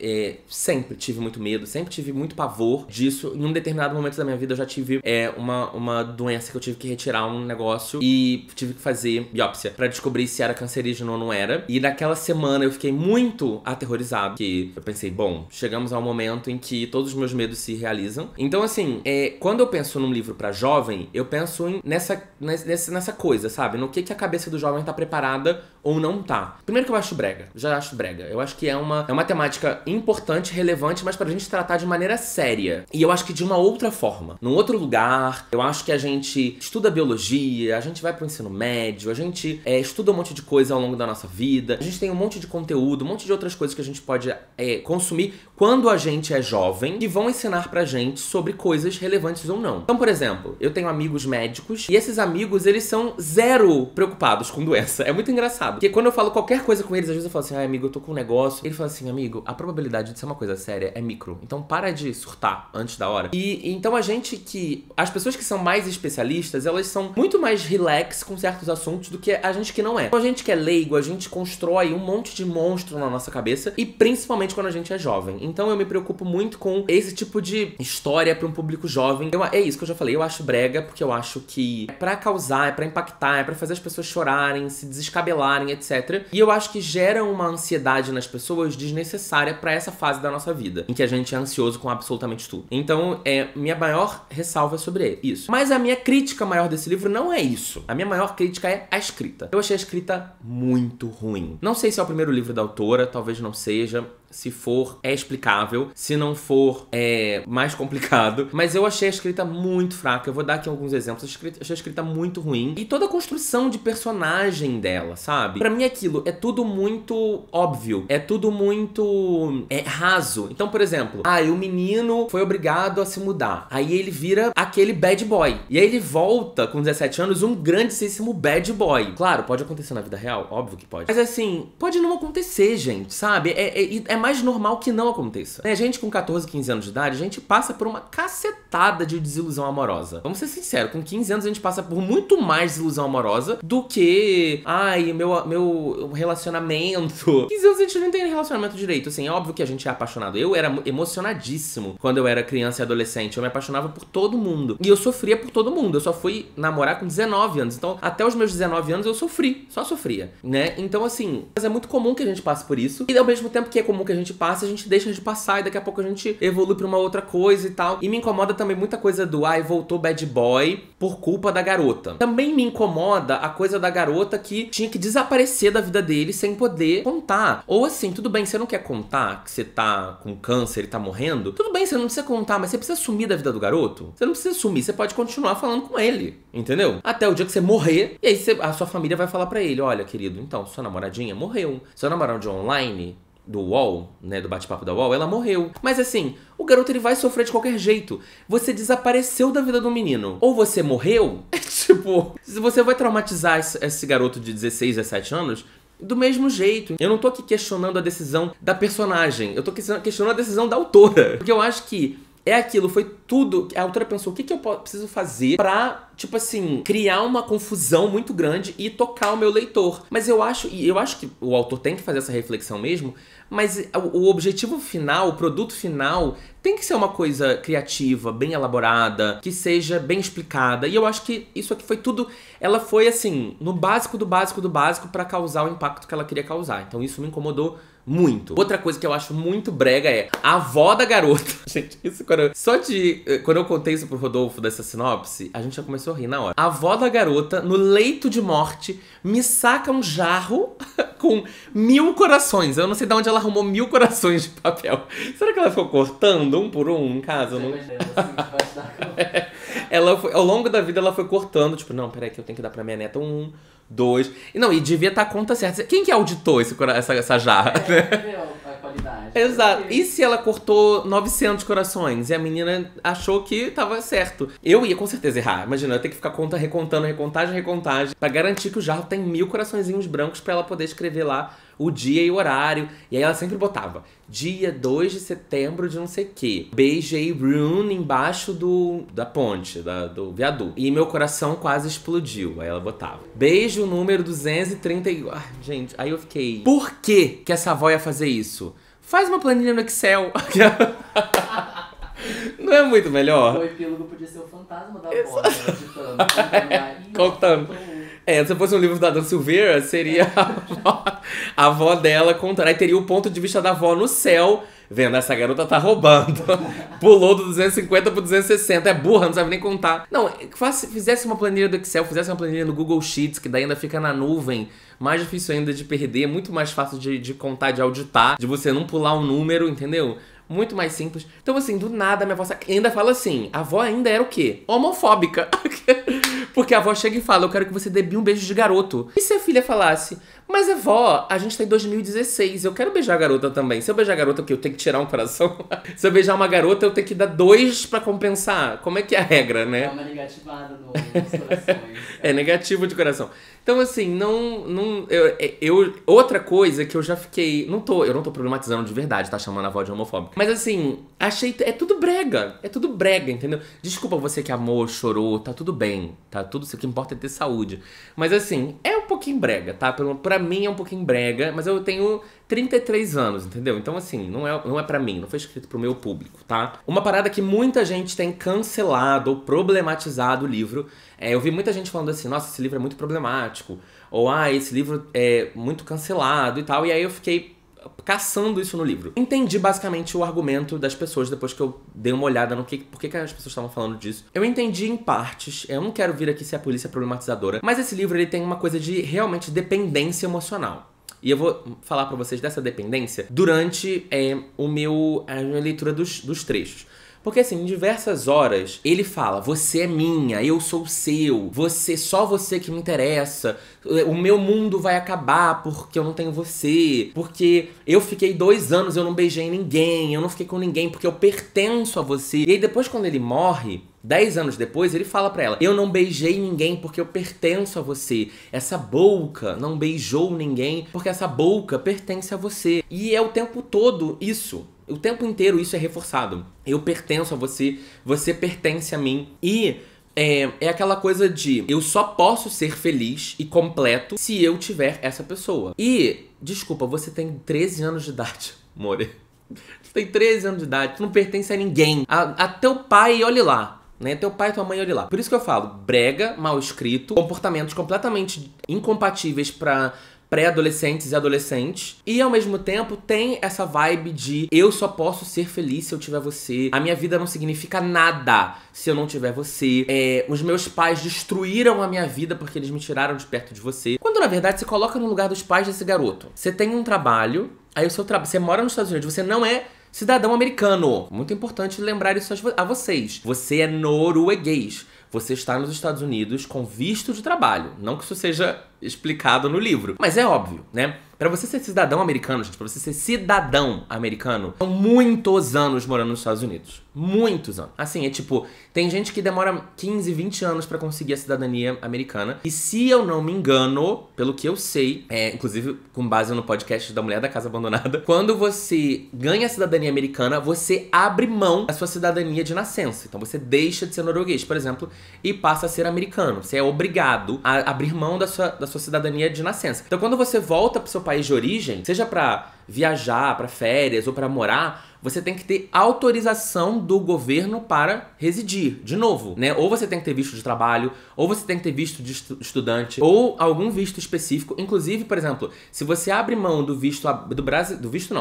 A: Sempre tive muito medo, sempre tive muito pavor disso. Em um determinado momento da minha vida, eu já tive uma doença que eu tive que retirar um negócio e tive que fazer biópsia pra descobrir se era cancerígeno ou não era. E naquela semana eu fiquei muito aterrorizado, que eu pensei, bom, chegamos ao momento em que todos os meus medos se realizam. Então, assim, quando eu penso num livro pra jovem, eu penso nessa coisa, sabe? No que a cabeça do jovem tá preparada ou não tá. Primeiro que eu acho brega. Já acho brega. Eu acho que é uma temática importante, relevante, mas pra gente tratar de maneira séria. E eu acho que de uma outra forma. Num outro lugar. Eu acho que a gente estuda biologia, a gente vai pro ensino médio, a gente estuda um monte de coisa ao longo da nossa vida. A gente tem um monte de conteúdo, um monte de outras coisas que a gente pode consumir quando a gente é jovem, que vão ensinar pra gente sobre coisas relevantes ou não. Então, por exemplo, eu tenho amigos médicos e esses amigos, eles são zero preocupados com doença. É muito engraçado, Porque quando eu falo qualquer coisa com eles, às vezes eu falo assim, ai, amigo, eu tô com um negócio. Ele fala assim, amigo, a probabilidade de ser uma coisa séria é micro. Então para de surtar antes da hora. E então as pessoas que são mais especialistas, elas são muito mais relax com certos assuntos do que a gente que não é. Então a gente que é leigo, a gente constrói um monte de monstro na nossa cabeça, e principalmente quando a gente é jovem. Então eu me preocupo muito com esse tipo de história pra um público jovem. É isso que eu já falei, eu acho brega, porque eu acho que é pra causar, é pra impactar, é pra fazer as pessoas chorarem, se descabelarem, etc. E eu acho que gera uma ansiedade nas pessoas desnecessária pra essa fase da nossa vida, em que a gente é ansioso com absolutamente tudo. Então, minha maior ressalva é sobre isso. Mas a minha crítica maior desse livro não é isso. A minha maior crítica é a escrita. Eu achei a escrita muito ruim. Não sei se é o primeiro livro da autora, talvez não seja. Se for, é explicável. Se não for, é mais complicado. Mas eu achei a escrita muito fraca. Eu vou dar aqui alguns exemplos. Eu achei a escrita muito ruim. E toda a construção de personagem dela, sabe? Pra mim aquilo é tudo muito óbvio. É tudo muito raso. Então, por exemplo, o menino foi obrigado a se mudar. Aí ele vira aquele bad boy. E aí ele volta com 17 anos um grandíssimo bad boy. Claro, pode acontecer na vida real. Óbvio que pode. Mas assim, pode não acontecer, gente, sabe? É mais normal que não aconteça. A gente com 14, 15 anos de idade, a gente passa por uma cacetada de desilusão amorosa. Vamos ser sinceros, com 15 anos a gente passa por muito mais desilusão amorosa do que, meu relacionamento. 15 anos a gente não tem relacionamento direito, assim, é óbvio que a gente é apaixonado. Eu era emocionadíssimo quando eu era criança e adolescente, eu me apaixonava por todo mundo. E eu sofria por todo mundo, eu só fui namorar com 19 anos, então até os meus 19 anos eu só sofria, né? Então assim, mas é muito comum que a gente passe por isso, e ao mesmo tempo que é comum que a gente passa, a gente deixa de passar e daqui a pouco a gente evolui pra uma outra coisa e tal. E me incomoda também muita coisa do voltou bad boy por culpa da garota. Também me incomoda a coisa da garota que tinha que desaparecer da vida dele sem poder contar. Ou assim, tudo bem, você não quer contar que você tá com câncer e tá morrendo? Tudo bem, você não precisa contar, mas você precisa sumir da vida do garoto? Você não precisa sumir, você pode continuar falando com ele, entendeu? Até o dia que você morrer, e aí a sua família vai falar pra ele, olha, querido, então, sua namoradinha morreu. Seu namoradinho online do UOL, né, do bate-papo da UOL, ela morreu. Mas assim, o garoto ele vai sofrer de qualquer jeito. Você desapareceu da vida do menino. Ou você morreu, tipo, você vai traumatizar esse garoto de 16, 17 anos do mesmo jeito. Eu não tô aqui questionando a decisão da personagem, eu tô questionando a decisão da autora. Porque eu acho que foi tudo. A autora pensou, o que eu preciso fazer pra, tipo assim, criar uma confusão muito grande e tocar o meu leitor. Mas eu acho que o autor tem que fazer essa reflexão mesmo, mas o objetivo final, o produto final, tem que ser uma coisa criativa, bem elaborada, que seja bem explicada. E eu acho que isso aqui foi tudo. Ela foi, assim, no básico do básico do básico pra causar o impacto que ela queria causar. Então isso me incomodou muito. Outra coisa que eu acho muito brega é a avó da garota. Gente, isso quando eu contei isso pro Rodolfo dessa sinopse, a gente já começou a rir na hora. A avó da garota, no leito de morte, me saca um jarro com 1000 corações. Eu não sei de onde ela arrumou 1000 corações de papel. Será que ela ficou cortando um por um em casa? Ao longo da vida ela foi cortando, tipo, não, peraí que eu tenho que dar pra minha neta 1, 2. E devia estar a conta certa. Quem que auditou essa jarra?
F: A qualidade.
A: Exato. E se ela cortou 900 corações e a menina achou que tava certo? Eu ia com certeza errar. Imagina, eu ter que ficar recontando, recontagem, pra garantir que o jarro tem 1000 coraçõezinhos brancos pra ela poder escrever lá o dia e o horário. E aí ela sempre botava dia 2 de setembro de não sei o que. Beijei Rune embaixo da ponte, do viaduto. E meu coração quase explodiu. Aí ela botava beijo número 230. Gente, aí eu fiquei, por que essa avó ia fazer isso? Faz uma planilha no Excel. Não é muito melhor?
F: O epílogo podia ser o fantasma da avó,
A: contando. Se fosse um livro da Dan Silveira, seria a avó dela contando. Aí teria o ponto de vista da avó no céu, vendo, essa garota tá roubando. Pulou do 250 pro 260. É burra, não sabe nem contar. Não, fizesse uma planilha do Excel, fizesse uma planilha no Google Sheets, que daí ainda fica na nuvem. Mais difícil ainda de perder, é muito mais fácil de contar, de auditar, de você não pular um número, entendeu? Muito mais simples. Então, assim, do nada, minha avó ainda fala assim, a avó ainda era o quê? Homofóbica. Porque a avó chega e fala, eu quero que você dê um beijo de garoto. E se a filha falasse, Mas, vó, a gente tá em 2016, eu quero beijar a garota também. Se eu beijar a garota, o quê? Eu tenho que tirar um coração? Se eu beijar uma garota, eu tenho que dar 2 pra compensar? Como é que é a regra, né?
F: É uma negativada nos corações.
A: É negativo de coração. Então, assim, outra coisa que eu já fiquei... eu não tô problematizando de verdade, tá chamando a avó de homofóbica. Mas, assim, achei... é tudo brega. É tudo brega, entendeu? Desculpa você que amou, chorou, tá tudo bem. Tá tudo... o que importa é ter saúde. Mas, assim, é um pouquinho brega, tá? Pra mim é um pouquinho brega, mas eu tenho 33 anos, entendeu? Então, assim, não é pra mim, não foi escrito pro meu público, tá? Uma parada que muita gente tem cancelado ou problematizado o livro... eu vi muita gente falando assim, nossa, esse livro é muito problemático. Ou, esse livro é muito cancelado e tal. E aí eu fiquei caçando isso no livro. Entendi basicamente o argumento das pessoas depois que eu dei uma olhada no por que as pessoas estavam falando disso. Eu entendi em partes, eu não quero vir aqui ser a polícia problematizadora, mas esse livro ele tem uma coisa de realmente dependência emocional. E eu vou falar pra vocês dessa dependência durante a minha leitura dos trechos. Porque, assim, em diversas horas, ele fala, você é minha, eu sou seu, só você que me interessa, o meu mundo vai acabar porque eu não tenho você, porque eu fiquei 2 anos, eu não beijei ninguém, eu não fiquei com ninguém porque eu pertenço a você. E aí depois, quando ele morre, 10 anos depois, ele fala pra ela, eu não beijei ninguém porque eu pertenço a você. Essa boca não beijou ninguém porque essa boca pertence a você. E é o tempo todo isso. O tempo inteiro isso é reforçado. Eu pertenço a você, você pertence a mim. E é aquela coisa de eu só posso ser feliz e completo se eu tiver essa pessoa. E, desculpa, você tem 13 anos de idade, more. Você tem 13 anos de idade, tu não pertence a ninguém. A teu pai, olhe lá. Né? Teu pai e tua mãe, olhe lá. Por isso que eu falo, brega, mal escrito, comportamentos completamente incompatíveis pra pré-adolescentes e adolescentes. E ao mesmo tempo tem essa vibe de eu só posso ser feliz se eu tiver você. A minha vida não significa nada se eu não tiver você. Os meus pais destruíram a minha vida porque eles me tiraram de perto de você. Quando na verdade você coloca no lugar dos pais desse garoto. Você tem um trabalho, aí o seu trabalho, você mora nos Estados Unidos, você não é cidadão americano. Muito importante lembrar isso a vocês. Você é norueguês. Você está nos Estados Unidos com visto de trabalho. Não que isso seja explicado no livro. Mas é óbvio, né? Pra você ser cidadão americano, gente, pra você ser cidadão americano, são muitos anos morando nos Estados Unidos. Muitos anos. Assim, tem gente que demora 15, 20 anos pra conseguir a cidadania americana. E se eu não me engano, pelo que eu sei, inclusive com base no podcast da Mulher da Casa Abandonada, quando você ganha a cidadania americana, você abre mão da sua cidadania de nascença. Então você deixa de ser norueguês, por exemplo, e passa a ser americano. Você é obrigado a abrir mão da sua cidadania de nascença. Então quando você volta pro seu país de origem, seja pra viajar, pra férias ou pra morar, você tem que ter autorização do governo para residir, de novo, né? Ou você tem que ter visto de trabalho, ou você tem que ter visto de estudante, ou algum visto específico. Inclusive, por exemplo, se você abre mão do visto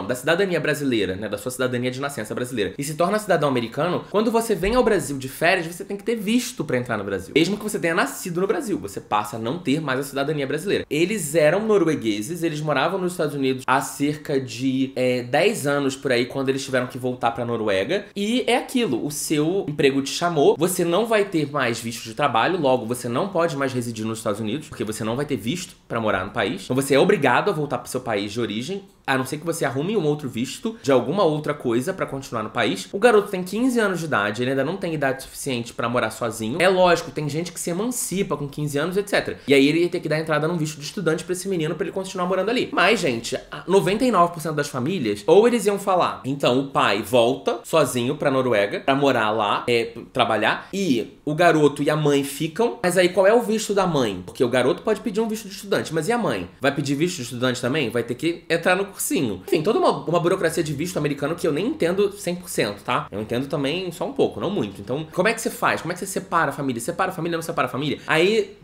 A: da cidadania brasileira, né? Da sua cidadania de nascença brasileira, e se torna cidadão americano, quando você vem ao Brasil de férias, você tem que ter visto para entrar no Brasil. Mesmo que você tenha nascido no Brasil, você passa a não ter mais a cidadania brasileira. Eles eram noruegueses, eles moravam nos Estados Unidos há cerca de 10 anos por aí, quando eles tiveram que voltar pra Noruega. E é aquilo, o seu emprego te chamou, você não vai ter mais visto de trabalho, logo você não pode mais residir nos Estados Unidos, porque você não vai ter visto pra morar no país. Então você é obrigado a voltar pro seu país de origem, a não ser que você arrume um outro visto de alguma outra coisa pra continuar no país. O garoto tem 15 anos de idade, ele ainda não tem idade suficiente pra morar sozinho. É lógico, tem gente que se emancipa com 15 anos, etc. E aí ele ia ter que dar entrada num visto de estudante pra esse menino pra ele continuar morando ali. Mas, gente, 99% das famílias, ou eles iam falar, então o pai volta sozinho pra Noruega pra morar lá, trabalhar, e o garoto e a mãe ficam. Mas aí qual é o visto da mãe? Porque o garoto pode pedir um visto de estudante, mas e a mãe? Vai pedir visto de estudante também? Vai ter que entrar no cursinho. Enfim, toda uma burocracia de visto americano que eu nem entendo 100%, tá? Eu entendo também só um pouco, não muito. Então, como é que você faz? Como é que você separa a família? Separa a família ou não separa a família? Aí,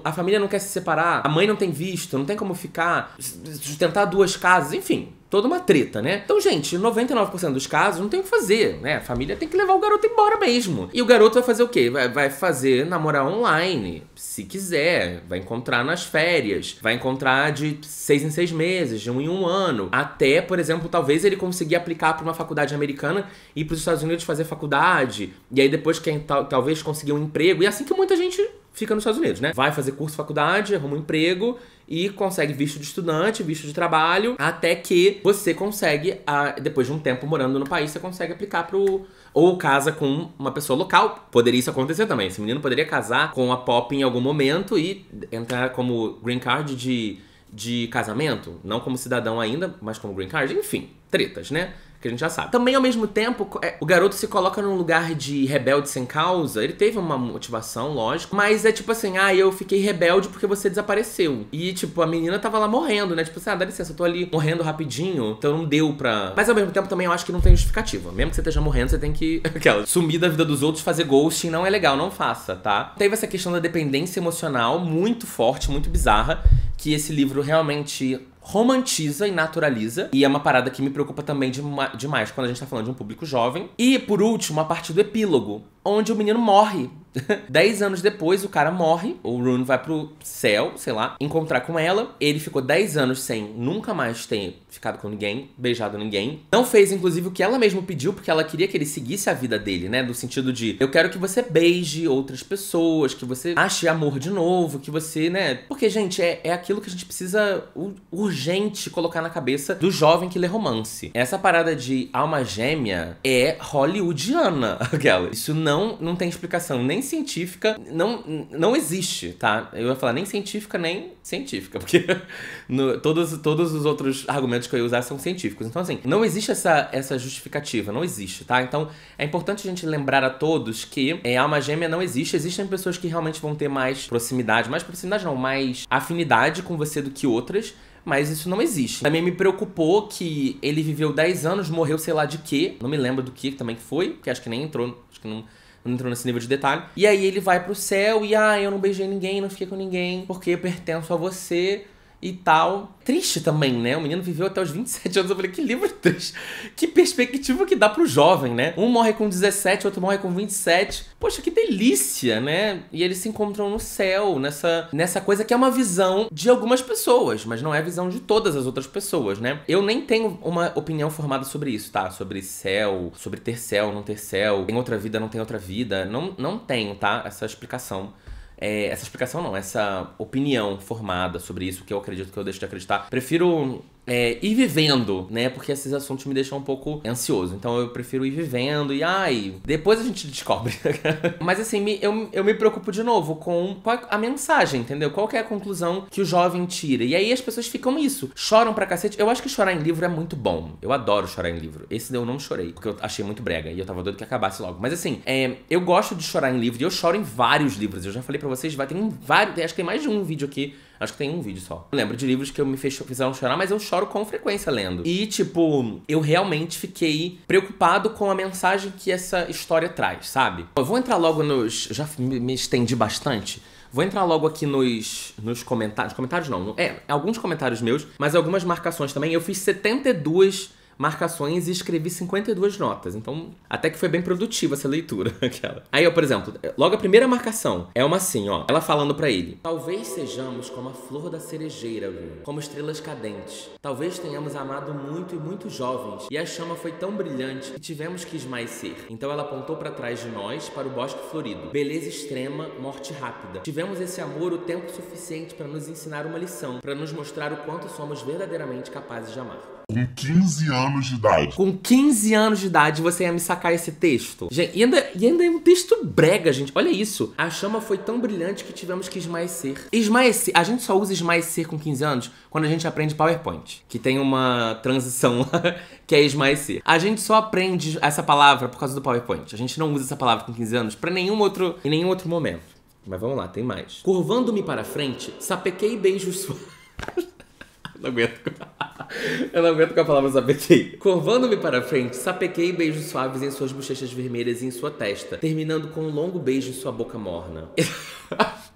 A: a família não quer se separar, a mãe não tem visto, não tem como ficar, sustentar 2 casas, enfim. Toda uma treta, né? Então, gente, 99% dos casos não tem o que fazer, né? A família tem que levar o garoto embora mesmo. E o garoto vai fazer o quê? Vai fazer namorar online, se quiser. Vai encontrar nas férias. Vai encontrar de 6 em 6 meses, de 1 em 1 ano. Até, por exemplo, talvez ele conseguir aplicar para uma faculdade americana e ir para os Estados Unidos fazer faculdade. E aí depois talvez conseguir um emprego. E assim que muita gente fica nos Estados Unidos, né? Vai fazer curso, faculdade, arruma um emprego e consegue visto de estudante, visto de trabalho, até que você consegue, depois de um tempo morando no país, você consegue aplicar pro... Ou casa com uma pessoa local. Poderia isso acontecer também. Esse menino poderia casar com a Pop em algum momento e entrar como green card de casamento. Não como cidadão ainda, mas como green card. Enfim, tretas, né? Que a gente já sabe. Também, ao mesmo tempo, o garoto se coloca num lugar de rebelde sem causa. Ele teve uma motivação, lógico. Mas é tipo assim, eu fiquei rebelde porque você desapareceu. E, tipo, a menina tava lá morrendo, né? Tipo assim, dá licença, eu tô ali morrendo rapidinho. Então não deu pra... Mas, ao mesmo tempo, também eu acho que não tem justificativa. Mesmo que você esteja morrendo, você tem que... sumir da vida dos outros, fazer ghosting não é legal, não faça, tá? Teve essa questão da dependência emocional muito forte, muito bizarra. Que esse livro realmente... romantiza e naturaliza. E é uma parada que me preocupa também demais quando a gente tá falando de um público jovem. E, por último, a parte do epílogo, onde o menino morre. 10 anos depois, o cara morre. O Rune vai pro céu, sei lá, encontrar com ela. Ele ficou 10 anos sem nunca mais ter ficado com ninguém, beijado ninguém. Não fez, inclusive, o que ela mesma pediu, porque ela queria que ele seguisse a vida dele, né? No sentido de, eu quero que você beije outras pessoas, que você ache amor de novo, que você, né? Porque, gente, é aquilo que a gente precisa urgente colocar na cabeça do jovem que lê romance. Essa parada de alma gêmea é hollywoodiana, aquela. Isso não tem explicação nem científica, não existe, tá? Eu ia falar nem científica, nem científica, porque todos os outros argumentos que eu ia usar são científicos. Então, assim, não existe essa justificativa, não existe, tá? Então, é importante a gente lembrar a todos que alma gêmea não existe. Existem pessoas que realmente vão ter mais proximidade não, mais afinidade com você do que outras, mas isso não existe. Também me preocupou que ele viveu 10 anos, morreu sei lá de quê, não me lembro do que também foi, porque acho que nem entrou, não entrou nesse nível de detalhe. E aí ele vai pro céu e, eu não beijei ninguém, não fiquei com ninguém, porque eu pertenço a você e tal. Triste também, né? O menino viveu até os 27 anos. Eu falei, que livro triste. Que perspectiva que dá pro jovem, né? Um morre com 17, outro morre com 27. Poxa, que delícia, né? E eles se encontram no céu, nessa coisa que é uma visão de algumas pessoas, mas não é a visão de todas as outras pessoas, né? Eu nem tenho uma opinião formada sobre isso, tá? Sobre céu, sobre ter céu, não ter céu, tem outra vida, não tem outra vida. Não tenho, tá? Essa explicação. Essa opinião formada sobre isso, que eu acredito que eu deixo de acreditar. Prefiro ir vivendo, né? Porque esses assuntos me deixam um pouco ansioso. Então eu prefiro ir vivendo e, depois a gente descobre. Mas assim, eu me preocupo de novo com a mensagem, entendeu? Qual que é a conclusão que o jovem tira? E aí as pessoas ficam isso. Choram pra cacete. Eu acho que chorar em livro é muito bom. Eu adoro chorar em livro. Esse eu não chorei, porque eu achei muito brega. E eu tava doido que acabasse logo. Mas assim, eu gosto de chorar em livro. E eu choro em vários livros. Eu já falei pra vocês, tem vários. Acho que tem mais de um vídeo aqui. Acho que tem um vídeo só. Eu lembro de livros que me fizeram chorar, mas eu choro com frequência lendo. E, tipo, eu realmente fiquei preocupado com a mensagem que essa história traz, sabe? Eu vou entrar logo nos... Já me estendi bastante. Vou entrar logo aqui nos comentários. Comentários não. Alguns comentários meus, mas algumas marcações também. Eu fiz 72 marcações e escrevi 52 notas. Então, até que foi bem produtiva essa leitura. Aquela. Aí, por exemplo, logo a primeira marcação é uma assim, ó. Ela falando pra ele. Talvez sejamos como a flor da cerejeira, Rune, como estrelas cadentes. Talvez tenhamos amado muito e muito jovens, e a chama foi tão brilhante que tivemos que esmaecer. Então ela apontou pra trás de nós, para o bosque florido. Beleza extrema, morte rápida. Tivemos esse amor o tempo suficiente pra nos ensinar uma lição, pra nos mostrar o quanto somos verdadeiramente capazes de amar.
B: Com 15 anos de idade.
A: Com 15 anos de idade, você ia me sacar esse texto? Gente, e ainda é um texto brega, gente. Olha isso. A chama foi tão brilhante que tivemos que esmaecer. Esmaecer. A gente só usa esmaecer com 15 anos quando a gente aprende PowerPoint. Que tem uma transição lá, que é esmaecer. A gente só aprende essa palavra por causa do PowerPoint. A gente não usa essa palavra com 15 anos em nenhum outro momento. Mas vamos lá, tem mais. Curvando-me para frente, sapequei beijos suaves. Eu não aguento com a palavra sapequei. Curvando-me para frente, sapequei beijos suaves em suas bochechas vermelhas e em sua testa, terminando com um longo beijo em sua boca morna.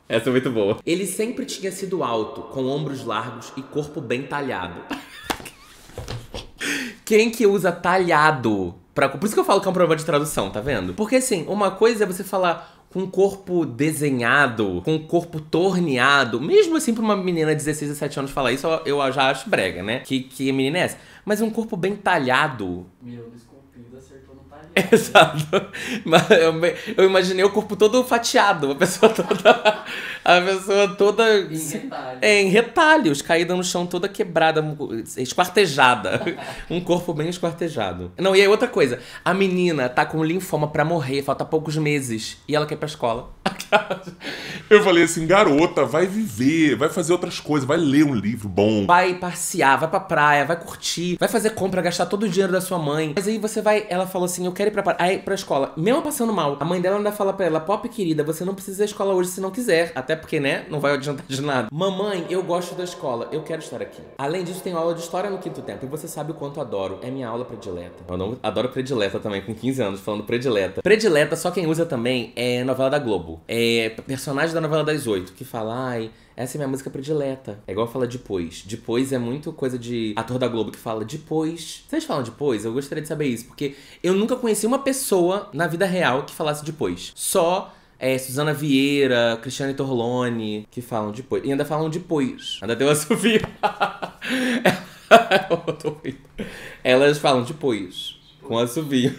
A: Essa é muito boa. Ele sempre tinha sido alto, com ombros largos e corpo bem talhado. Quem que usa talhado? Por isso que eu falo que é um problema de tradução, tá vendo? Porque assim, uma coisa é você falar com o corpo desenhado, com o corpo torneado. Mesmo assim, pra uma menina de 16 a 17 anos falar isso, eu já acho brega, né? Que menina é essa? Mas um corpo bem talhado.
F: Meu, o esculpido acertou no talhado.
A: Exato. Mas eu imaginei o corpo todo fatiado, a pessoa toda. A pessoa toda.
F: Em retalhos.
A: Em retalhos, caída no chão toda quebrada, esquartejada. Um corpo bem esquartejado. Não, e aí outra coisa. A menina tá com linfoma pra morrer, falta poucos meses. E ela quer ir pra escola.
B: Eu falei assim, garota, vai viver, vai fazer outras coisas, vai ler um livro bom.
A: Vai passear, vai pra praia, vai curtir, vai fazer compra, gastar todo o dinheiro da sua mãe. Mas aí você vai, ela falou assim, eu quero ir pra escola. Mesmo passando mal, a mãe dela ainda fala pra ela, Pop, querida, você não precisa ir à escola hoje se não quiser. Até porque, né, não vai adiantar de nada. Mamãe, eu gosto da escola, eu quero estar aqui. Além disso, tenho aula de história no quinto tempo. E você sabe o quanto adoro, é minha aula predileta. Eu não adoro predileta também, com 15 anos, falando predileta. Predileta, só quem usa também é novela da Globo. É personagem da novela das 8, que fala, ai, essa é minha música predileta. É igual fala depois. Depois é muito coisa de ator da Globo que fala depois. Vocês falam depois? Eu gostaria de saber isso, porque eu nunca conheci uma pessoa na vida real que falasse depois. Só Suzana Vieira, Cristiane Torlone, que falam depois. E ainda falam depois. Ainda tem uma Sofia. Elas falam depois, com assovio.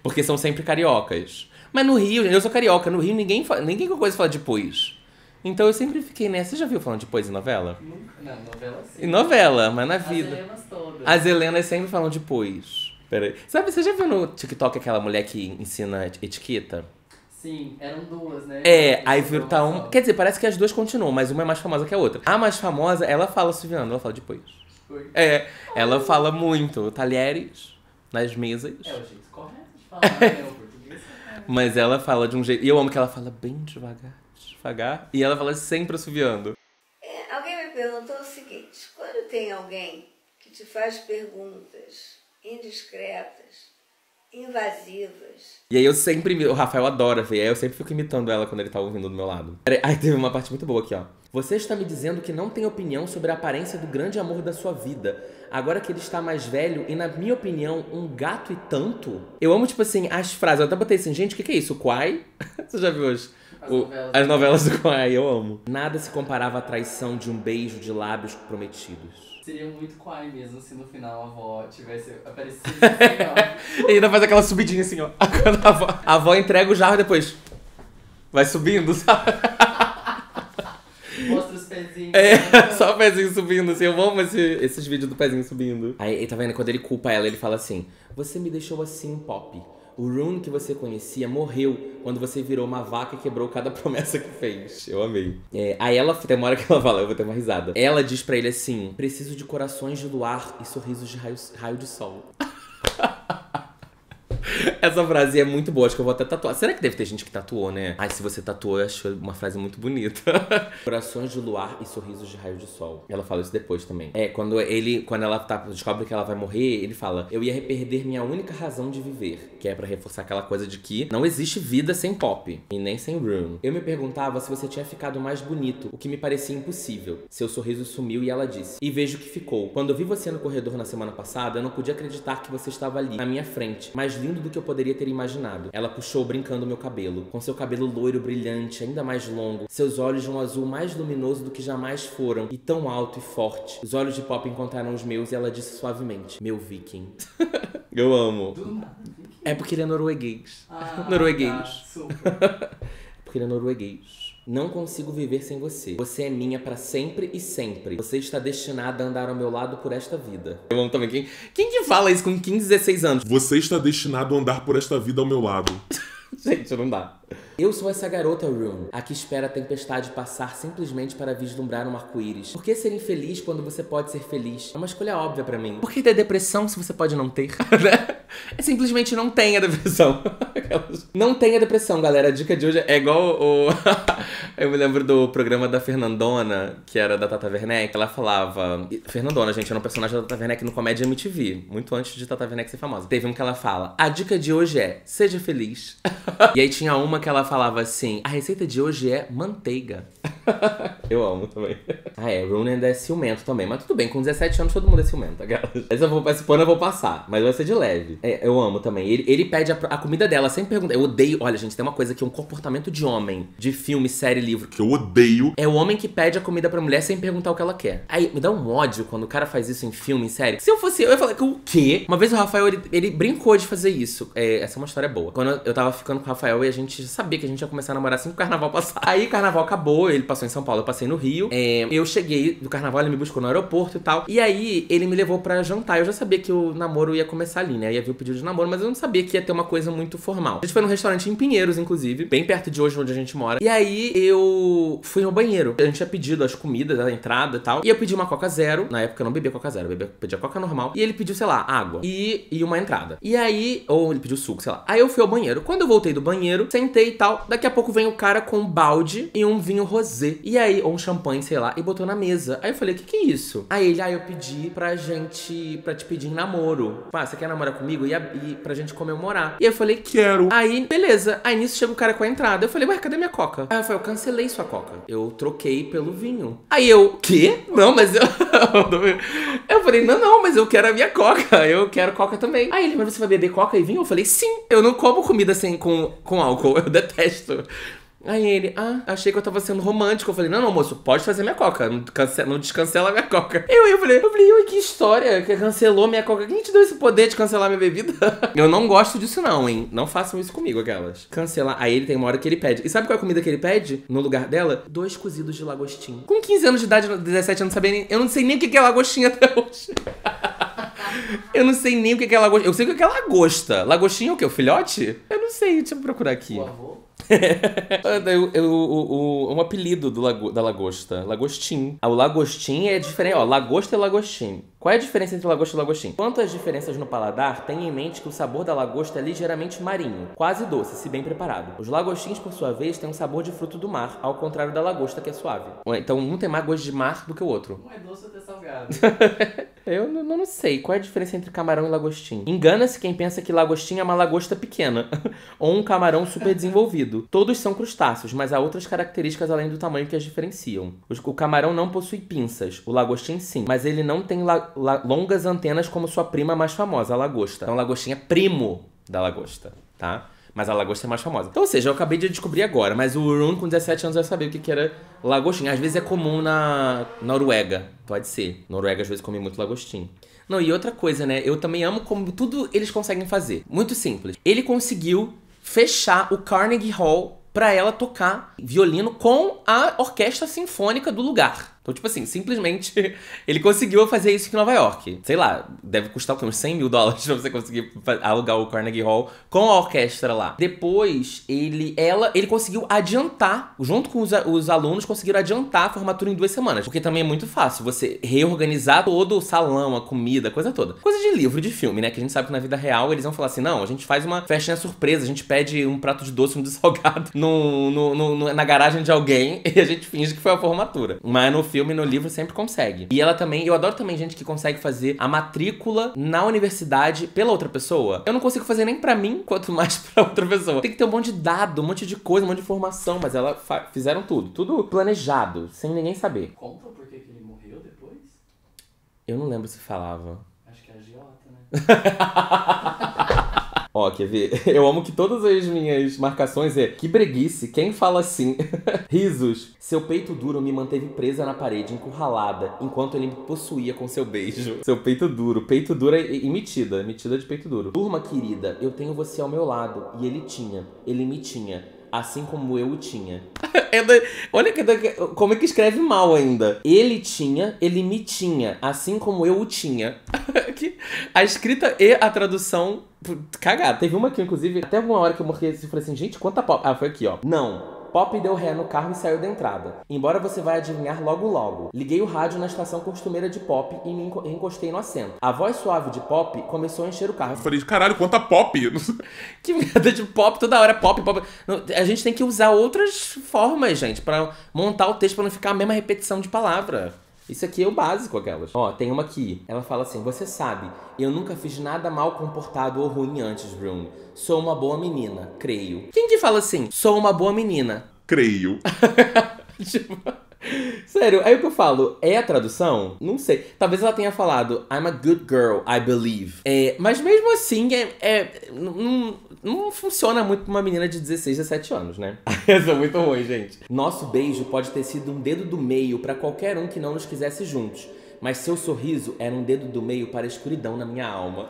A: Porque são sempre cariocas. Mas no Rio, eu sou carioca, no Rio ninguém que coisa fala depois. Então eu sempre fiquei nessa. Você já viu falando depois em novela?
F: Nunca. Não, novela sim.
A: Em novela, mas na
F: As
A: vida.
F: Helenas todas.
A: As Helenas sempre falam depois. Peraí. Sabe, você já viu no TikTok aquela mulher que ensina etiqueta?
F: Sim, eram duas, né?
A: Aí tá um. Quer dizer, parece que as duas continuam, mas uma é mais famosa que a outra. A mais famosa, ela fala Silviano, ela fala depois.
F: Foi.
A: Ela fala muito. Talheres nas mesas.
F: É o jeito correto de falar, né? O português.
A: Mas ela fala de um jeito. E eu amo que ela fala bem devagar. E ela fala sempre assoviando.
E: Alguém me perguntou o seguinte: quando tem alguém que te faz perguntas indiscretas, invasivas,
A: E aí eu sempre. O Rafael adora ver. Aí eu sempre fico imitando ela quando ele tá ouvindo do meu lado. Aí teve uma parte muito boa aqui, ó. Você está me dizendo que não tem opinião sobre a aparência do grande amor da sua vida. Agora que ele está mais velho e, na minha opinião, um gato e tanto? Eu amo, tipo assim, as frases. Eu até botei assim, gente, o que é isso? O Quai? Você já viu hoje? As novelas do Quai, eu amo. Nada se comparava à traição de um beijo de lábios prometidos.
F: Seria muito Quai mesmo se no final a avó tivesse aparecido assim, ó.
A: E ainda faz aquela subidinha assim, ó. Quando a avó entrega o jarro e depois vai subindo, sabe?
F: Mostra os pezinhos.
A: Só o pezinho subindo, assim. Eu amo esses vídeos do pezinho subindo. Aí, tá vendo? Quando ele culpa ela, ele fala assim: você me deixou assim, Pop. O Rune que você conhecia morreu quando você virou uma vaca e quebrou cada promessa que fez. Eu amei. Aí ela, tem uma hora que ela fala, eu vou ter uma risada. Ela diz pra ele assim: preciso de corações de luar e sorrisos de raio de sol. Essa frase é muito boa, acho que eu vou até tatuar. Será que deve ter gente que tatuou, né? Ai, se você tatuou, eu acho uma frase muito bonita. Corações de luar e sorrisos de raio de sol. Ela fala isso depois também. Quando ela descobre que ela vai morrer, ele fala: eu ia perder minha única razão de viver. Que é pra reforçar aquela coisa de que não existe vida sem Pop. E nem sem Rune. Eu me perguntava se você tinha ficado mais bonito, o que me parecia impossível. Seu sorriso sumiu e ela disse: e vejo que ficou. Quando eu vi você no corredor na semana passada, eu não podia acreditar que você estava ali, na minha frente. Mais lindo do que eu poderia ter imaginado. Ela puxou brincando meu cabelo, com seu cabelo loiro brilhante, ainda mais longo, seus olhos de um azul mais luminoso do que jamais foram, e tão alto e forte. Os olhos de Pop encontraram os meus e ela disse suavemente: meu viking. Eu amo.
F: Do nada.
A: É porque ele é norueguês.
F: Norueguês. Tá, super.
A: Porque ele é norueguês. Não consigo viver sem você. Você é minha pra sempre e sempre. Você está destinada a andar ao meu lado por esta vida. Eu amo também. Quem que fala isso com 15, 16 anos?
B: Você está destinado a andar por esta vida ao meu lado.
A: Gente, não dá. Eu sou essa garota, Rune, a que espera a tempestade passar simplesmente para vislumbrar um arco-íris. Por que ser infeliz quando você pode ser feliz? É uma escolha óbvia pra mim. Por que ter depressão se você pode não ter? É simplesmente não tenha depressão. Não tenha depressão, galera. A dica de hoje é igual o... Eu me lembro do programa da Fernandona, que era da Tata Werneck. Ela falava... Fernandona, gente, era um personagem da Tata Werneck no Comédia MTV. Muito antes de Tata Werneck ser famosa. Teve um que ela fala: a dica de hoje é: seja feliz. E aí tinha uma que ela falava assim: a receita de hoje é manteiga. Eu amo também. Ah, Rune ainda é ciumento também. Mas tudo bem, com 17 anos todo mundo é ciumento. Esse pano eu vou passar, mas vai ser de leve. Eu amo também. Ele pede a comida dela, sempre pergunta. Eu odeio. Olha, gente, tem uma coisa que é um comportamento de homem, de filme, série, livro.
B: Que eu odeio.
A: É o homem que pede a comida pra mulher sem perguntar o que ela quer. Aí me dá um ódio quando o cara faz isso em filme, em série. Se eu fosse eu ia falar, o quê? Uma vez o Rafael, ele brincou de fazer isso. Essa é uma história boa. Quando eu tava ficando com o Rafael e a gente sabia que a gente ia começar a namorar assim que o carnaval passar. Aí o carnaval acabou, ele passou em São Paulo, eu passei no Rio. Eu cheguei do carnaval, ele me buscou no aeroporto e tal. E aí ele me levou pra jantar. Eu já sabia que o namoro ia começar ali, né? Ia vir o pedido de namoro, mas eu não sabia que ia ter uma coisa muito formal. A gente foi num restaurante em Pinheiros, inclusive, bem perto de hoje onde a gente mora. E aí eu fui no banheiro. A gente tinha pedido as comidas, a entrada e tal. E eu pedi uma Coca Zero. Na época eu não bebia Coca Zero, eu pedia Coca normal. E ele pediu, sei lá, água e uma entrada. E aí, ou ele pediu suco, sei lá. Aí eu fui ao banheiro. Quando eu voltei do banheiro, sentei e tal. Daqui a pouco vem o cara com um balde e um vinho rosé. E aí, ou um champanhe, sei lá, e botou na mesa. Aí eu falei, o que é isso? Aí ele, eu pedi pra te pedir em namoro. Você quer namorar comigo? E pra gente comemorar. E aí eu falei,
B: quero.
A: Aí, beleza. Aí nisso chega o cara com a entrada. Eu falei, ué, cadê minha Coca? Aí eu falei, eu cancelei sua Coca. Eu troquei pelo vinho. Aí eu, quê? Não, mas eu... Eu falei, não, mas eu quero a minha Coca. Eu quero Coca também. Aí ele, mas você vai beber Coca e vinho? Eu falei, sim. Eu não como comida sem com álcool. Eu detesto. Aí ele, achei que eu tava sendo romântico. Eu falei, não, moço, pode fazer minha Coca. Não descancela minha Coca. Eu falei, que história que cancelou minha Coca. Quem te deu esse poder de cancelar minha bebida? Eu não gosto disso não, hein. Não façam isso comigo, aquelas. Cancelar. Aí ele tem uma hora que ele pede. E sabe qual é a comida que ele pede? No lugar dela? 2 cozidos de lagostim. Com 15 anos de idade, 17 anos, eu não sei nem o que é lagostim até hoje. Eu não sei nem o que é lagostim. Eu sei o que é lagosta. Lagostim é o quê? O filhote? Eu não sei, deixa eu procurar aqui.
F: O avô?
A: Um apelido da lagosta. Lagostim. O lagostim é diferente. Lagosta e lagostim. Qual é a diferença entre lagosta e lagostim? Quanto às diferenças no paladar, tenha em mente que o sabor da lagosta é ligeiramente marinho, quase doce, se bem preparado. Os lagostins, por sua vez, têm um sabor de fruto do mar, ao contrário da lagosta, que é suave. Então, um tem mais gosto de mar do que o outro.
F: Um é doce ou é salgado.
A: Eu não sei. Qual é a diferença entre camarão e lagostim? Engana-se quem pensa que lagostim é uma lagosta pequena ou um camarão super desenvolvido. Todos são crustáceos, mas há outras características além do tamanho que as diferenciam. O camarão não possui pinças, o lagostim sim, mas ele não tem longas antenas como sua prima mais famosa, a lagosta. Então, o lagostim é primo da lagosta, tá? Mas a lagosta é mais famosa. Então, ou seja, eu acabei de descobrir agora, mas o Rune com 17 anos vai saber o que era lagostim. Às vezes é comum na Noruega, pode ser. Noruega às vezes come muito lagostim. Não, e outra coisa, né? Eu também amo como tudo eles conseguem fazer. Muito simples. Ele conseguiu fechar o Carnegie Hall pra ela tocar violino com a orquestra sinfônica do lugar. Então, tipo assim, simplesmente ele conseguiu fazer isso em Nova York. Sei lá, deve custar o quê? Uns $100 mil pra você conseguir alugar o Carnegie Hall com a orquestra lá. Depois, ele conseguiu adiantar, junto com os alunos, conseguiram adiantar a formatura em 2 semanas. Porque também é muito fácil você reorganizar todo o salão, a comida, a coisa toda. Coisa de livro, de filme, né? Que a gente sabe que na vida real eles vão falar assim, não, a gente faz uma festinha surpresa, a gente pede um prato de doce, um de salgado na garagem de alguém e a gente finge que foi a formatura. Mas no filme, no livro, sempre consegue. E ela também, eu adoro também gente que consegue fazer a matrícula na universidade pela outra pessoa. Eu não consigo fazer nem pra mim, quanto mais pra outra pessoa. Tem que ter um monte de dado, um monte de coisa, um monte de informação, mas ela fizeram tudo planejado, sem ninguém saber.
F: Conta por que ele morreu depois?
A: Eu não lembro se falava.
F: Acho que é agiota, né?
A: Ó, quer ver? Eu amo que todas as minhas marcações que breguice, quem fala assim? Risos. Seu peito duro me manteve presa na parede, encurralada, enquanto ele me possuía com seu beijo. Seu peito duro e metida de peito duro. Turma querida, eu tenho você ao meu lado, e ele me tinha, assim como eu o tinha. Olha como é que escreve mal ainda. Ele me tinha, assim como eu o tinha. A escrita e a tradução, cagada. Teve uma aqui, inclusive, até uma hora que eu morri e falei assim, gente, quanta pop. Foi aqui, ó. Não. Pop deu ré no carro e saiu da entrada. Embora você vai adivinhar logo logo. Liguei o rádio na estação costumeira de Pop e me encostei no assento. A voz suave de Pop começou a encher o carro.
B: Eu falei, caralho, quanta pop!
A: Que merda de Pop, toda hora Pop. A gente tem que usar outras formas, gente, pra montar o texto pra não ficar a mesma repetição de palavra. Isso aqui é o básico, aquelas. Ó, tem uma aqui. Ela fala assim, você sabe, eu nunca fiz nada mal comportado ou ruim antes, Rune. Sou uma boa menina, creio. Quem que fala assim, sou uma boa menina?
B: Creio.
A: Tipo, sério, aí o que eu falo, é a tradução? Não sei. Talvez ela tenha falado I'm a good girl, I believe. Mas mesmo assim, não funciona muito pra uma menina de 16, 17 anos, né? Essa é muito ruim, gente. Nosso beijo pode ter sido um dedo do meio pra qualquer um que não nos quisesse juntos. Mas seu sorriso era um dedo do meio para a escuridão na minha alma.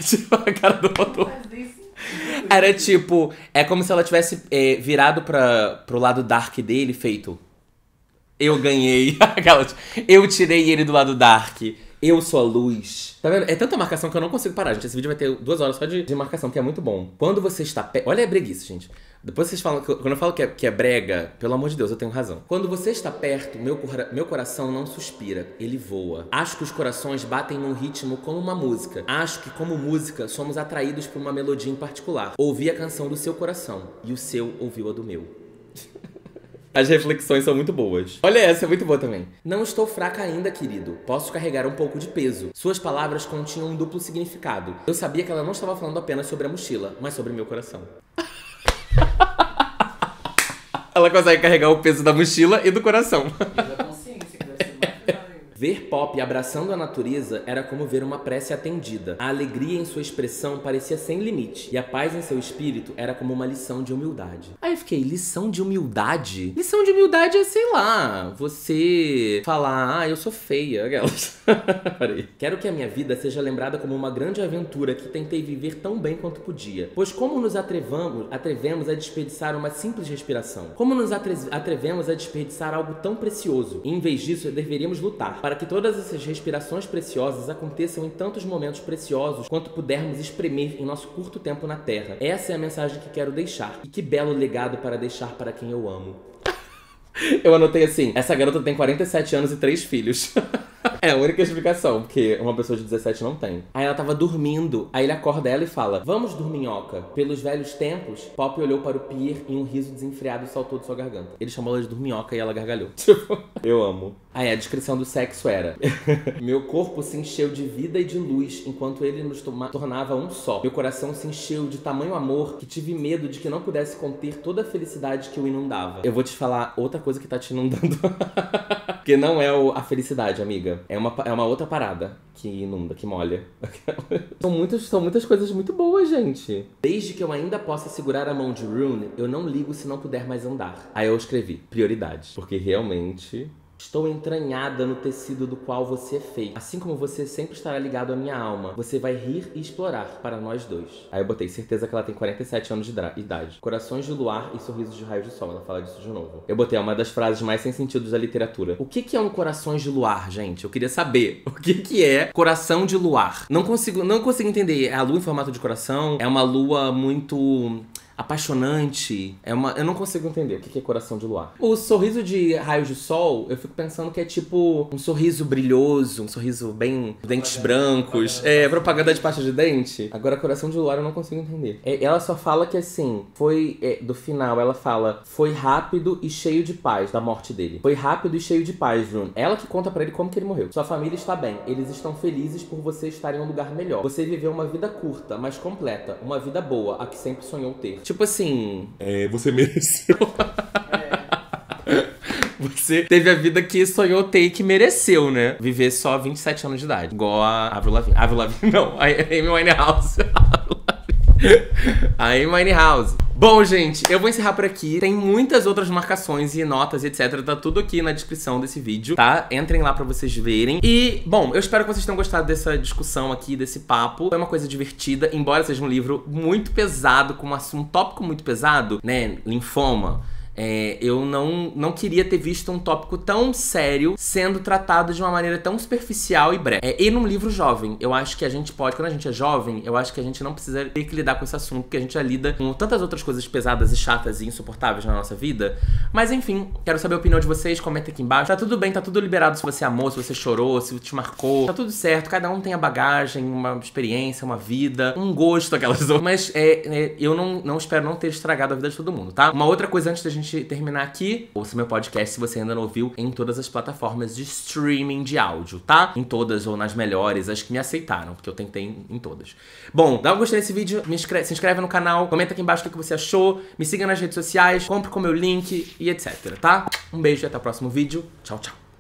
A: Tipo, a cara do autor. Era tipo, é como se ela tivesse virado pro lado dark dele, feito. Eu ganhei. Eu tirei ele do lado dark. Eu sou a luz. Tá vendo? É tanta marcação que eu não consigo parar, gente. Esse vídeo vai ter 2 horas só de marcação, que é muito bom. Quando você está perto... Olha a breguice, gente. Depois vocês falam... Quando eu falo que é brega, pelo amor de Deus, eu tenho razão. Quando você está perto, meu coração não suspira. Ele voa. Acho que os corações batem num ritmo como uma música. Acho que, como música, somos atraídos por uma melodia em particular. Ouvi a canção do seu coração. E o seu ouviu a do meu. As reflexões são muito boas. Olha essa, é muito boa também. Não estou fraca ainda, querido. Posso carregar um pouco de peso. Suas palavras continham um duplo significado. Eu sabia que ela não estava falando apenas sobre a mochila, mas sobre meu coração. Ela consegue carregar o peso da mochila e do coração. Ver Pop abraçando a natureza era como ver uma prece atendida. A alegria em sua expressão parecia sem limite. E a paz em seu espírito era como uma lição de humildade. Aí eu fiquei, lição de humildade? Lição de humildade é, sei lá, você falar, eu sou feia. Aquelas. Parei. Quero que a minha vida seja lembrada como uma grande aventura que tentei viver tão bem quanto podia. Pois como nos atrevemos a desperdiçar uma simples respiração? Como nos atrevemos a desperdiçar algo tão precioso? E em vez disso, deveríamos lutar para que todas essas respirações preciosas aconteçam em tantos momentos preciosos quanto pudermos espremer em nosso curto tempo na Terra. Essa é a mensagem que quero deixar. E que belo legado para deixar para quem eu amo. Eu anotei assim, essa garota tem 47 anos e 3 filhos. É a única explicação, porque uma pessoa de 17 não tem. Aí ela tava dormindo, aí ele acorda ela e fala, vamos, dorminhoca. Pelos velhos tempos, Pop olhou para o pier e um riso desenfreado saltou de sua garganta. Ele chamou ela de dorminhoca e ela gargalhou. Tipo, eu amo. Aí a descrição do sexo era meu corpo se encheu de vida e de luz enquanto ele nos tornava um só. Meu coração se encheu de tamanho amor que tive medo de que não pudesse conter toda a felicidade que o inundava. Eu vou te falar outra coisa que tá te inundando. Porque não é a felicidade, amiga. É uma outra parada que inunda, que molha. São muitas coisas muito boas, gente. Desde que eu ainda possa segurar a mão de Rune, eu não ligo se não puder mais andar. Aí eu escrevi, prioridade. Porque realmente... Estou entranhada no tecido do qual você é feito. Assim como você sempre estará ligado à minha alma. Você vai rir e explorar para nós dois. Aí eu botei certeza que ela tem 47 anos de idade. Corações de luar e sorrisos de raios de sol. Ela fala disso de novo. Eu botei uma das frases mais sem sentido da literatura. O que é um corações de luar, gente? Eu queria saber. O que é coração de luar? Não consigo entender. É a lua em formato de coração? É uma lua muito... apaixonante. Eu não consigo entender o que é coração de luar. O sorriso de raios de sol, eu fico pensando que é tipo um sorriso brilhoso, um sorriso bem... dentes brancos. Propaganda de pasta de dente. Agora, coração de luar eu não consigo entender. Ela só fala que assim, do final, ela fala, foi rápido e cheio de paz, da morte dele. Foi rápido e cheio de paz, Rune. Ela que conta pra ele como que ele morreu. Sua família está bem. Eles estão felizes por você estar em um lugar melhor. Você viveu uma vida curta, mas completa. Uma vida boa, a que sempre sonhou ter. Tipo assim...
B: você mereceu.
A: Você teve a vida que sonhou ter e que mereceu, né? Viver só 27 anos de idade. Igual a Avril Lavigne. Avril Lavigne, não. A Amy Winehouse. A Amy Winehouse. Bom, gente, eu vou encerrar por aqui. Tem muitas outras marcações e notas, etc. Tá tudo aqui na descrição desse vídeo, tá? Entrem lá pra vocês verem. E, bom, eu espero que vocês tenham gostado dessa discussão aqui, desse papo. Foi uma coisa divertida, embora seja um livro muito pesado, com um tópico muito pesado, né? Linfoma. Eu não queria ter visto um tópico tão sério sendo tratado de uma maneira tão superficial e breve. E num livro jovem, eu acho que a gente pode, quando a gente é jovem, eu acho que a gente não precisa ter que lidar com esse assunto, porque a gente já lida com tantas outras coisas pesadas e chatas e insuportáveis na nossa vida. Mas enfim, quero saber a opinião de vocês, comenta aqui embaixo. Tá tudo bem, tá tudo liberado se você amou, se você chorou, se te marcou. Tá tudo certo, cada um tem a bagagem, uma experiência, uma vida, um gosto, aquelas outras. Mas eu não espero não ter estragado a vida de todo mundo, tá? Uma outra coisa antes da gente gente terminar aqui, ouça meu podcast se você ainda não ouviu em todas as plataformas de streaming de áudio, tá? Em todas ou nas melhores, as que me aceitaram, porque eu tentei em todas. Bom, dá um gostei nesse vídeo, se inscreve no canal, comenta aqui embaixo o que você achou, me siga nas redes sociais, compre com o meu link e etc, tá? Um beijo e até o próximo vídeo. Tchau, tchau.